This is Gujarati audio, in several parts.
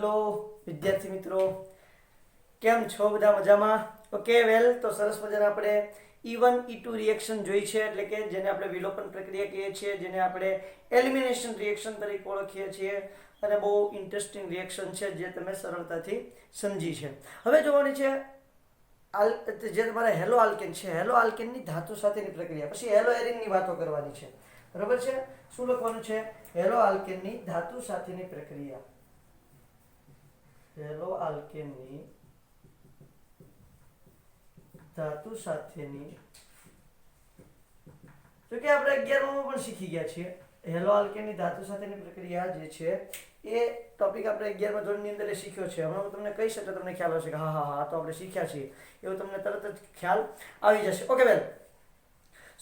हेलो विद्यार्थी मित्रों, केम छो बधा मजामां? ओके वेल, तो सरस मजाना આપણે E1 E2 રિએક્શન જોઈ છે, એટલે કે જેને આપણે વિલોપન પ્રક્રિયા કહીએ છીએ, જેને આપણે એલિમિનેશન રિએક્શન તરીકે ઓળખીએ છીએ, અને બહુ ઇન્ટરેસ્ટિંગ રિએક્શન છે જે તમે સરળતાથી સમજી છે. હવે જોવાની છે જે તમારા હેલો આલ્કેન છે, હેલો આલ્કેનની ધાતુ સાથેની પ્રક્રિયા, પછી હેલો એરિનની વાતો કરવાની છે. બરાબર છે? શું લખવાનું છે? હેલો આલ્કેનની ધાતુ સાથેની પ્રક્રિયા. હેલો આલ્કેનની ધાતુ સાથેની, જો કે આપણે 11માં પણ શીખી ગયા છીએ હેલો આલ્કેનની ધાતુ સાથેની પ્રક્રિયા જે છે એ ટોપિક આપણે 11મા ધોરણની અંદર શીખ્યો છે. હમણાં હું તમને કહીશ એટલે તમને ખ્યાલ આવશે કે હા તો આપણે શીખ્યા છીએ, એવું તમને તરત જ ખ્યાલ આવી જશે. ઓકે વેલ,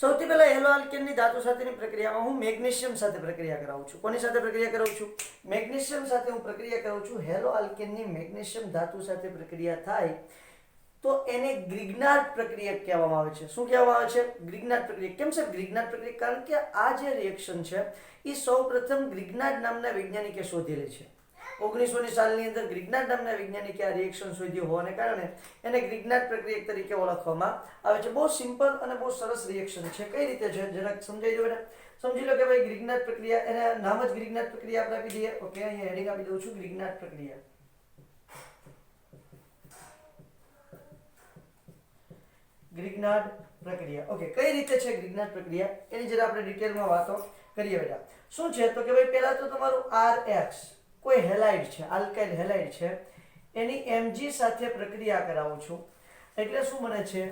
સૌથી પહેલા હેલો આલ્કેનની ધાતુ સાથેની પ્રક્રિયામાં હું મેગ્નેશિયમ સાથે પ્રક્રિયા કરાવું છું. કોની સાથે પ્રક્રિયા કરાવું છું? મેગ્નેશિયમ સાથે હું પ્રક્રિયા કરાવું છું. હેલો આલ્કેનની મેગ્નેશિયમ ધાતુ સાથે પ્રક્રિયા થાય તો એને ગ્રિગ્નાર્ડ પ્રક્રિયા કહેવામાં આવે છે. શું કહેવામાં આવે છે? ગ્રિગ્નાર્ડ પ્રક્રિયા. કેમ છે ગ્રિગ્નાર્ડ પ્રક્રિયા? કારણ કે આ જે રિએક્શન છે એ સૌપ્રથમ ગ્રિગ્નાર્ડ નામના વૈજ્ઞાનિકે શોધેલી છે. 1900ની સાલની અંદર ગ્રિગ્નાર્ડ નામના વૈજ્ઞાનિકે આ રિએક્શન શોધ્યું હોવાને કારણે એને ગ્રિગ્નાર્ડ પ્રક્રિયા તરીકે ઓળખવામાં આવે છે. બહુ સિમ્પલ અને બહુ સરસ રિએક્શન છે. કઈ રીતે છે જરાક સમજાઈ દો બેટા. સમજી લો કે ભાઈ ગ્રિગ્નાર્ડ પ્રક્રિયા, એના નામ જ ગ્રિગ્નાર્ડ પ્રક્રિયા આપણે આપી દઈએ. ઓકે, અહીંયા હેડિંગ આપી દઉં છું, ગ્રિગ્નાર્ડ પ્રક્રિયા. ગ્રિગ્નાર્ડ પ્રક્રિયા. ઓકે, કઈ રીતે છે ગ્રિગ્નાર્ડ પ્રક્રિયા એની જરા આપણે ડિટેલમાં વાતો કરીએ બેટા. શું છે તો કે ભાઈ પહેલા તો તમારું RX કોઈ હેલાઇડ છે, આલ્કાઇલ હેલાઇડ છે, એની Mg સાથે પ્રક્રિયા કરાવું છું એટલે શું બને છે?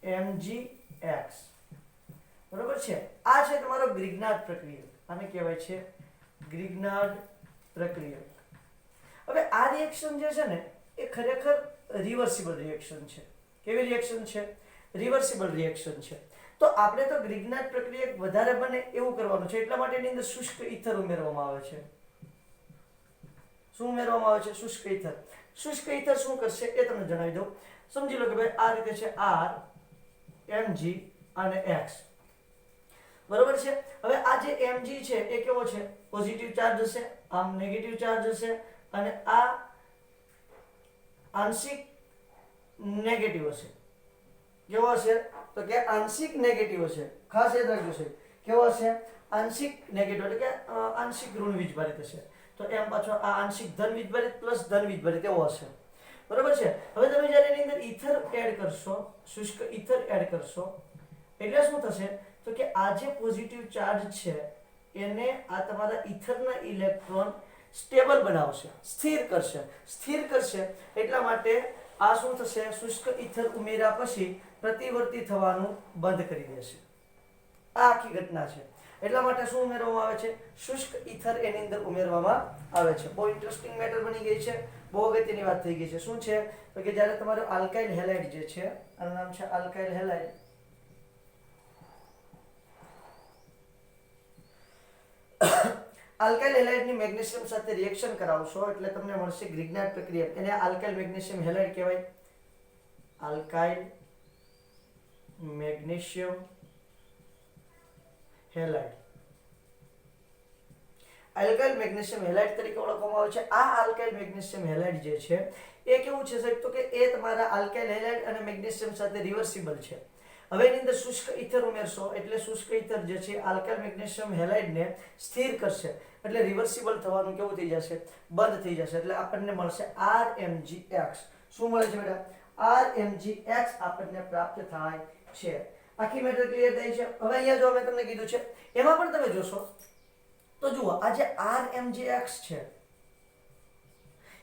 RMgX. બરોબર છે? આ છે તમારો ગ્રિગ્નાર્ડ પ્રક્રિયા. આને કહેવાય છે ગ્રિગ્નાર્ડ પ્રક્રિયા. હવે આ રિએક્શન જે છે ને એ ખરેખર રિવર્સિબલ રિએક્શન છે. કેવી રિએક્શન છે? રિવર્સિબલ રિએક્શન છે. તો આપણે તો ગ્રિગ્નાર્ડ પ્રક્રિયા વધારે બને એવું કરવાનું છે, એટલા માટે એની અંદર શુષ્ક ઈથર ઉમેરવામાં આવે છે. શું ઉમેરવામાં આવે છે? શુષ્ક ઈથર. શુષ્ક ઈથર શું કરશે એ તમને જણાવી દઉં. સમજી લો કે ભાઈ આ રીતે છે R Mg અને X. બરોબર છે? હવે આ જે Mg છે એ કેવો છે? પોઝિટિવ ચાર્જ હશે, આમ નેગેટિવ ચાર્જ હશે, અને આ આંશિક નેગેટિવ હશે. કેવો હશે તો કે આંશિક નેગેટિવ હશે. ખાસ યાદ રાખજો છે કેવો હશે? આંશિક નેગેટિવ, એટલે કે આંશિક ઋણ વીજભારિત હશે. તો એમ પાછો આ આંશિક ધન વીજભારિત પ્લસ ધન વીજભારિત એવો હશે. બરોબર છે? હવે તમે જ્યારે એની અંદર ઈથર એડ કરશો, શુષ્ક ઈથર એડ કરશો એટલે શું થશે તો કે આ જે પોઝિટિવ ચાર્જ છે એને આ તમારા ઈથરના ઇલેક્ટ્રોન સ્ટેબલ બનાવશે, સ્થિર કરશે. સ્થિર કરશે એટલા માટે આ શું થશે? શુષ્ક ઈથર ઉમેર્યા પછી પ્રતિવર્તી થવાનું બંધ કરી દેશે. આ આખી ઘટના છે. એટલા માટે શું ઉમેરવામાં આવે છે? શુષ્ક ઈથર એની અંદર ઉમેરવામાં આવે છે. બહુ ઇન્ટરેસ્ટિંગ મેટર બની ગઈ છે, બહુ અગત્યની વાત થઈ ગઈ છે. શું છે તો કે જ્યારે તમારો આલ્કાઇલ હેલાઇડ જે છે, આનું નામ છે આલ્કાઇલ હેલાઇડ, આલ્કાઇલ હેલાઇડની મેગ્નેશિયમ સાથે રિએક્શન કરાવશો એટલે તમને મળશે ગ્રિગ્નાર્ડ પ્રક્રિયા. એને આલ્કાઇલ મેગ્નેશિયમ હેલાઇડ કહેવાય. Alkyl magnesium halide, alkyl magnesium halide તરીકે ઓળખવામાં આવે છે. આ આલ્કાઇલ મેગ્નેશિયમ હેલાઇડ જે છે એ કેવું છે સાહેબ તો કે એ તમારા આલ્કાઇલ હેલાઇડ અને મેગ્નેશિયમ સાથે રિવર્સિબલ છે. હવે એની અંદર શુષ્ક ઈથર ઉમેરશો એટલે શુષ્ક ઈથર જે છે આલ્કાઇલ મેગ્નેશિયમ હેલાઇડને સ્થિર કરશે એટલે રિવર્સિબલ થવાનું કેવું થઈ જશે? બંધ થઈ જશે. એટલે આપણને મળશે RMgX. શું મળે છે બેટા? RMgX આપણને પ્રાપ્ત થાય છે. આખી મેટર ક્લિયર થઈ છે. હવે અહીંયા જો મેં તમને કીધું છે એમાં પણ તમે જોશો તો જુઓ આ જે RMgX છે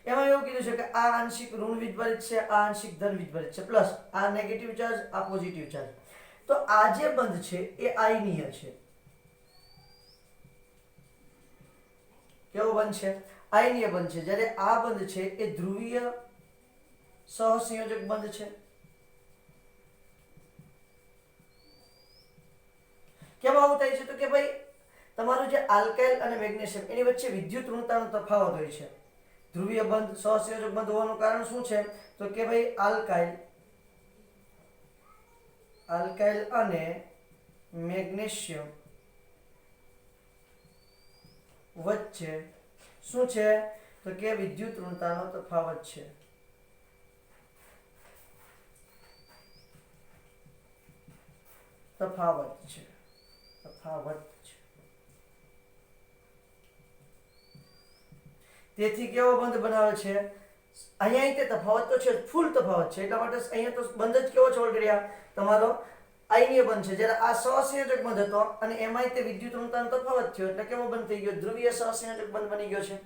એમાં એવું કીધું છે કે આ આંશિક ઋણ વીજભારિત છે, આ આંશિક ધન વીજભારિત છે, પ્લસ આ નેગેટિવ ચાર્જ, આ પોઝિટિવ ચાર્જ. તો આ જે બંધ છે એ આયનીય છે. કેવો બંધ છે? આયનીય બંધ છે. જ્યારે આ બંધ છે એ ધ્રુવીય સહસંયોજક બંધ છે. કેમ આવું થાય છે તો કે ભાઈ તમારું જે આલ્કાઇલ અને મેગ્નેશિયમ એની વચ્ચે વિદ્યુત ઋણતાનો તફાવત હોય છે. ધ્રુવીય બંધ, સહસંયોજક બંધ હોવાનું કારણ શું છે તો કે ભાઈ આલ્કાઇલ અને મેગ્નેશિયમ વચ્ચે શું છે તો કે વિદ્યુત ઋણતાનો તફાવત છે. તફાવત છે. તેથી કેવો બંધ બનાવે છે? અહીંયા તે તફાવત તો છે, ફૂલ તફાવત છે, એટલા માટે અહીંયા તો બંધ જ કેવો છે ઓલરેડી આ તમારો આયનીય બંધ છે. જ્યારે આ સહસંયોજક બંધ હતો અને એમાંય તે વિદ્યુત ઋણતાનો તફાવત થયો એટલે કેવો બંધ થઈ ગયો? ધ્રુવીય સહસંયોજક બંધ બની ગયો છે.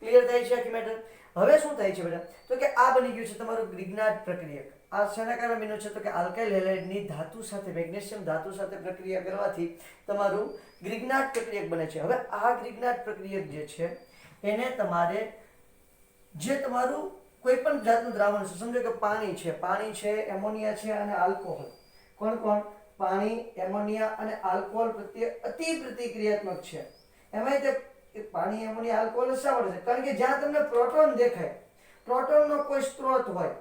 ક્લિયર થાય છે આખી મેટર? હવે શું થાય છે બેટા તો કે આ બની ગયું છે તમારું ગ્રિગ્નાર્ડ પ્રક્રિયક. આ શેના કારણે બન્યું છે તો કે આલ્કાઇલ હેલાઇડની ધાતુ સાથે મેગ્નેશિયમ ધાતુ સાથે પ્રક્રિયા કરવાથી તમારું ગ્રિગ્નાર્ડ પ્રક્રિયક બને છે. હવે આ ગ્રિગ્નાર્ડ પ્રક્રિયક જે છે એને તમારે જે તમારું કોઈ પણ જાતનું દ્રાવણ છે, સમજો કે પાણી છે, એમોનિયા છે અને આલ્કોહોલ. કોણ? પાણી, એમોનિયા અને આલ્કોહોલ પ્રત્યે અતિ પ્રતિક્રિયાત્મક છે. એમાં તે પાણી, એમોનિયા, આલ્કોહોલ શા માટે છે? કારણ કે જ્યાં તમને પ્રોટોન દેખાય, પ્રોટોનનો કોઈ સ્ત્રોત હોય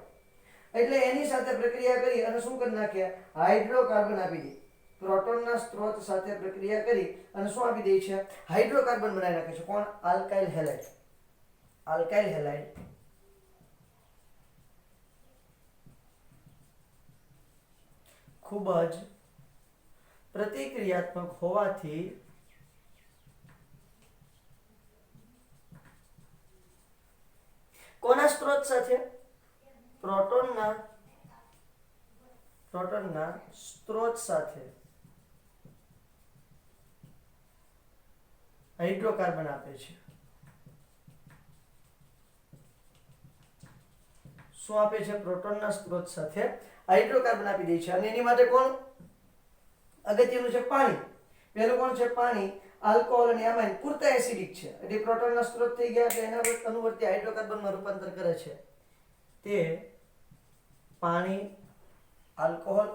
એટલે એની સાથે પ્રક્રિયા કરી અને શું કરી નાખે? હાઇડ્રોકાર્બન આપી દે. પ્રોટોનના સ્ત્રોત સાથે પ્રક્રિયા કરી અને શું આપી દે છે? હાઇડ્રોકાર્બન બનાવી નાખે છે. કોણ? Alkyl halide. આલ્કાઇલ હેલાઇડ ખૂબ જ પ્રતિક્રિયાત્મક હોવાથી કોના સ્ત્રોત સાથે? પ્રોટોનના સ્ત્રોત સાથે હાઇડ્રોકાર્બન આપે છે. શું આપે છે? પ્રોટોનના સ્ત્રોત સાથે હાઇડ્રોકાર્બન આપી દે છે. અને એની માટે કોણ અગત્યનું છે? પાણી. પહેલું કોણ છે? પાણી, આલ્કોહોલ અને એમાઇન પૂરતા એસિડિક છે એટલે પ્રોટોનના સ્ત્રોત થઈ ગયા એટલે એના અનુવર્તી હાઇડ્રોકાર્બનમાં રૂપાંતર કરે છે. તે પાણી, આલ્કોહોલ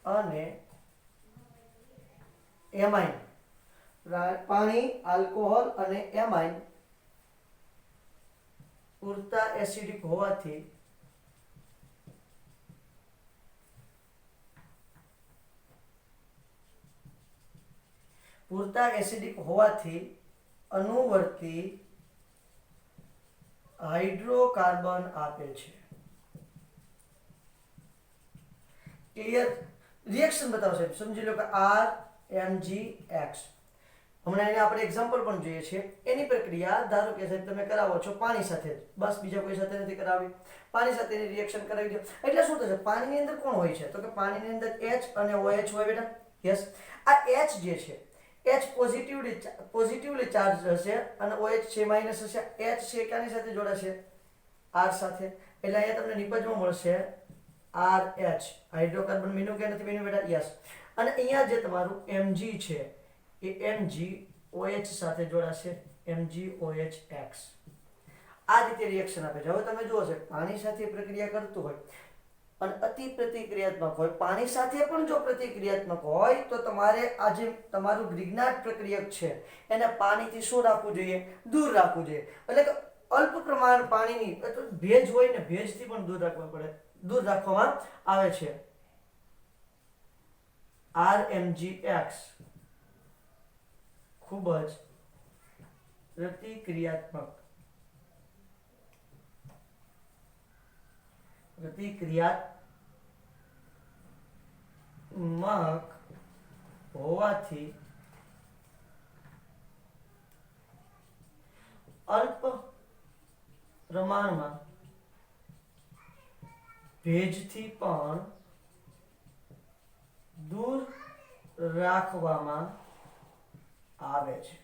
અને એમાઇન. પાણી, આલ્કોહોલ અને એમાઇન પૂરતા એસિડિક હોવાથી અનુવર્તી હાઇડ્રોકાર્બન આપે છે. ક્લિયર? રિએક્શન બતાવો સાહેબ. સમજી લો કે RMgX. હમણાં એને આપણે એક્ઝામ્પલ પણ જોઈએ છે. એની પ્રક્રિયા ધારો કે સાહેબ તમે કરાવો છો પાણી સાથે, બસ બીજા કોઈ સાથે નથી કરાવી, પાણી સાથે એની રિએક્શન કરાવી દો એટલે શું થશે? પાણીની અંદર કોણ હોય છે તો કે પાણીની અંદર H અને OH હોય બેટા. યસ. આ H જે છે H પોઝિટિવલી ચાર્જ હશે અને OH છે માઇનસ હશે. H છે ક્યાંની સાથે જોડાશે? R સાથે. એટલે અહીંયા તમને નિપજમાં મળશે RH. હાઇડ્રોકાર્બન બન્યું કે નથી બન્યું બેટા? યસ. અને અહીંયા જે તમારું Mg છે એ MgOH સાથે જોડાશે, MgOH. આ રીતે રિએક્શન આપે છે. હવે તમે જુઓ છો પાણી સાથે પ્રક્રિયા કરતું હોય અને અતિ પ્રતિક્રિયાત્મક હોય, પાણી સાથે પણ જો પ્રતિક્રિયાત્મક હોય તો તમારે આ જે તમારું ગ્રિગ્નાર્ડ પ્રક્રિયક છે એને પાણીથી શું રાખવું જોઈએ? દૂર રાખવું જોઈએ. એટલે કે અલ્પ પ્રમાણ પાણીની ભેજ હોય ને, ભેજથી પણ દૂર રાખવામાં આવે છે. RMgX ખૂબ જ પ્રતિક્રિયાત્મક હોવાથી અલ્પ પ્રમાણમાં ભેજથી પણ દૂર રાખવામાં આવે છે.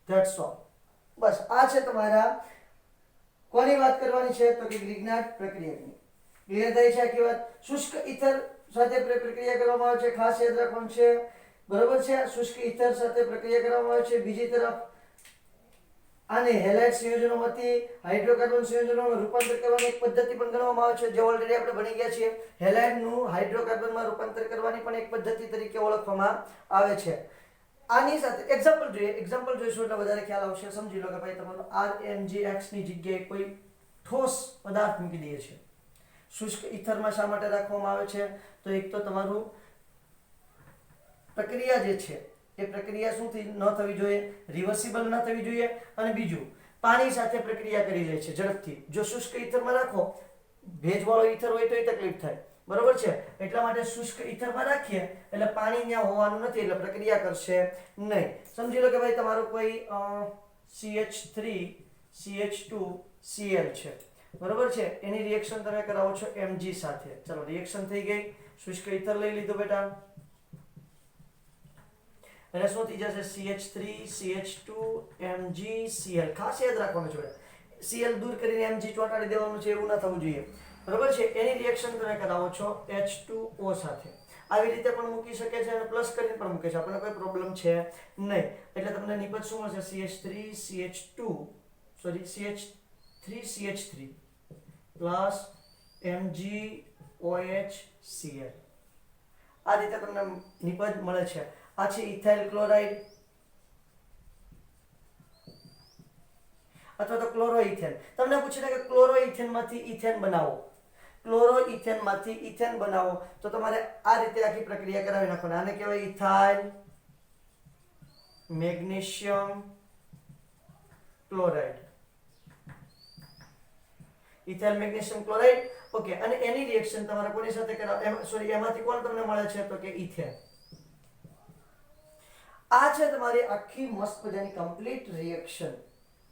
That's all. બસ આ છે તમારા કોની વાત કરવાની છે તો કે ગ્રિગ્નાર્ડ પ્રક્રિયકની. ક્લિયર થાય છે આખી વાત? શુષ્ક ઈથર સાથે પ્રક્રિયા કરવામાં આવે છે, ખાસ યાદ રાખવાનું છે. બરોબર છે? શુષ્ક ઈથર સાથે પ્રક્રિયા કરવામાં આવે છે. બીજી તરફ આને હેલાઇડ સંયોજનોમાંથી હાઇડ્રોકાર્બન સંયોજનોમાં રૂપાંતર કરવાની એક પદ્ધતિ પણ ગણવામાં આવે છે, જે ઓલરેડી આપણે ભણી ગયા છીએ. હેલાઇડનું હાઇડ્રોકાર્બનમાં રૂપાંતર કરવાની પણ એક પદ્ધતિ તરીકે ઓળખવામાં આવે છે. આની સાથે એક્ઝામ્પલ જોઈશું એટલે વધારે ખ્યાલ આવશે. સમજી લો કે ભાઈ તમારું RMgX ની જગ્યાએ કોઈ ઠોસ પદાર્થ મૂકી દઈએ છે. શુષ્ક ઈથરમાં શા માટે રાખવામાં આવે છે તો એક તો તમારું પ્રક્રિયા જે છે એ પ્રક્રિયા શું ન થવી જોઈએ, રિવર્સિબલ ન થવી જોઈએ. અને બીજું, પાણી સાથે પ્રક્રિયા કરી લે છે ઝડપથી. જો શુષ્ક ઈથરમાં રાખો, ભેજવાળો ઈથર હોય તો એ તકલીફ થાય, બરોબર છે. એટલા માટે શુષ્ક ઈથરમાં રાખીએ એટલે પાણી ત્યાં હોવાનું નથી, એટલે પ્રક્રિયા કરશે નહીં. સમજી લો કે ભાઈ તમારું કોઈ CH3 CH2 Cl છે, બરોબર છે. એની રિએક્શન તમે કરાવો છો Mg સાથે. ચલો રિએક્શન થઈ ગઈ, શુષ્ક ઈથર લઈ લીધું બેટા, એટલે શું થઈ જશે CH3 CH2 Mg Cl. ખાસ યાદ રાખવાનું છે બેટા, Cl દૂર કરીને Mg ચોંટાડી દેવાનું છે, એવું ના થવું જોઈએ, બરોબર છે. એની રિએક્શન તમે કરાવો છો H2O સાથે. આવી રીતે પણ મૂકી શકે છે અને પ્લસ કરીને પણ મૂકે છે, આપણને કોઈ પ્રોબ્લેમ છે નહીં. એટલે તમને નિપજ શું મળશે, CH3 CH3 plus MgOH Cl. આ રીતે તમને નિપજ મળે છે. આ છે ઇથાઇલ ક્લોરાઇડ અથવા તો ક્લોરોઇથેન. તમને પૂછે કે ક્લોરોઇથેનમાંથી ઇથેન બનાવો, ક્લોરોઇથેનમાંથી ઇથેન બનાવો, તો તમારે આ રીતે આખી પ્રક્રિયા કરાવી નાખવાની. આને કહેવાય ethyl magnesium chloride. Ethyl magnesium chloride, okay. અને એની રિએક્શન તમારે કોની સાથે કરાવ, સોરી, એમાંથી કોણ તમને મળે છે, તો કે ઇથેન. આ છે તમારી આખી મસ્ત મજાની કમ્પ્લીટ રિએક્શન,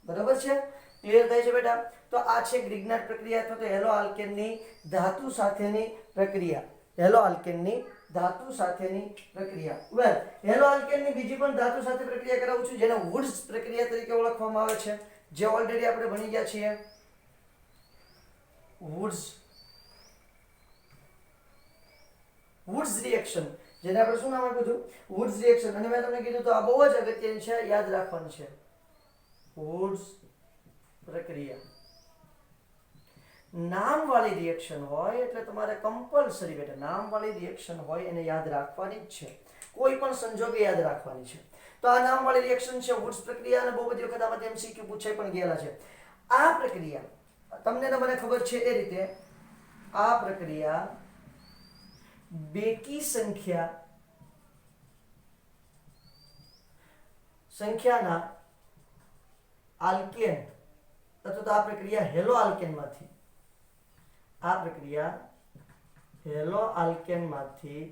બરાબર છે. ક્લિયર થાય છે બેટા? તો આ છે ગ્રિગ્નાર્ડ પ્રક્રિયા અથવા તો હેલો આલ્કેનની ધાતુ સાથેની પ્રક્રિયા. હેલો આલ્કેનની ધાતુ સાથેની પ્રક્રિયા. વેલ, હેલો આલ્કેનની બીજી પણ ધાતુ સાથે પ્રક્રિયા કરાવું છું, જેને વુડ્સ પ્રક્રિયા તરીકે ઓળખવામાં આવે છે, જે ઓલરેડી આપણે ભણી ગયા છીએ. વુડ્સ રિએક્શન, જેને આપણે શું નામ આપ્યું હતું, વુડ્સ રિએક્શન. અને મેં તમને કીધું તો આ બહુ જ અગત્યનું છે, યાદ રાખવાનું છે. વુડ્સ પ્રક્રિયા નામવાળી રિએક્શન હોય એટલે તમારે કમ્પલસરી બેટા નામવાળી રિએક્શન હોય એને યાદ રાખવાની જ છે, કોઈ પણ સંજોગે યાદ રાખવાની છે. તો આ નામવાળી રિએક્શન છે વુડ્સ પ્રક્રિયા, અને બહુ બધી વખત આમાંથી MCQ પૂછાઈ પણ ગયેલા છે. આ પ્રક્રિયા તમને ને મને ખબર છે એ રીતે, આ પ્રક્રિયા બેકી સંખ્યાના આલ્કેન અથવા તો આ પ્રક્રિયા હેલો આલ્કેનમાંથી, આ પ્રક્રિયા હેલો આલ્કેનમાંથી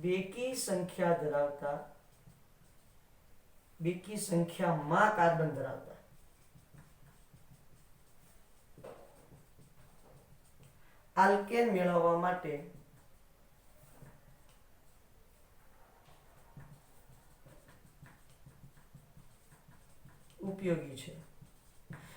બેકી સંખ્યામાં કાર્બન ધરાવતા આલ્કેન મેળવવા માટે ઉપયોગી છે.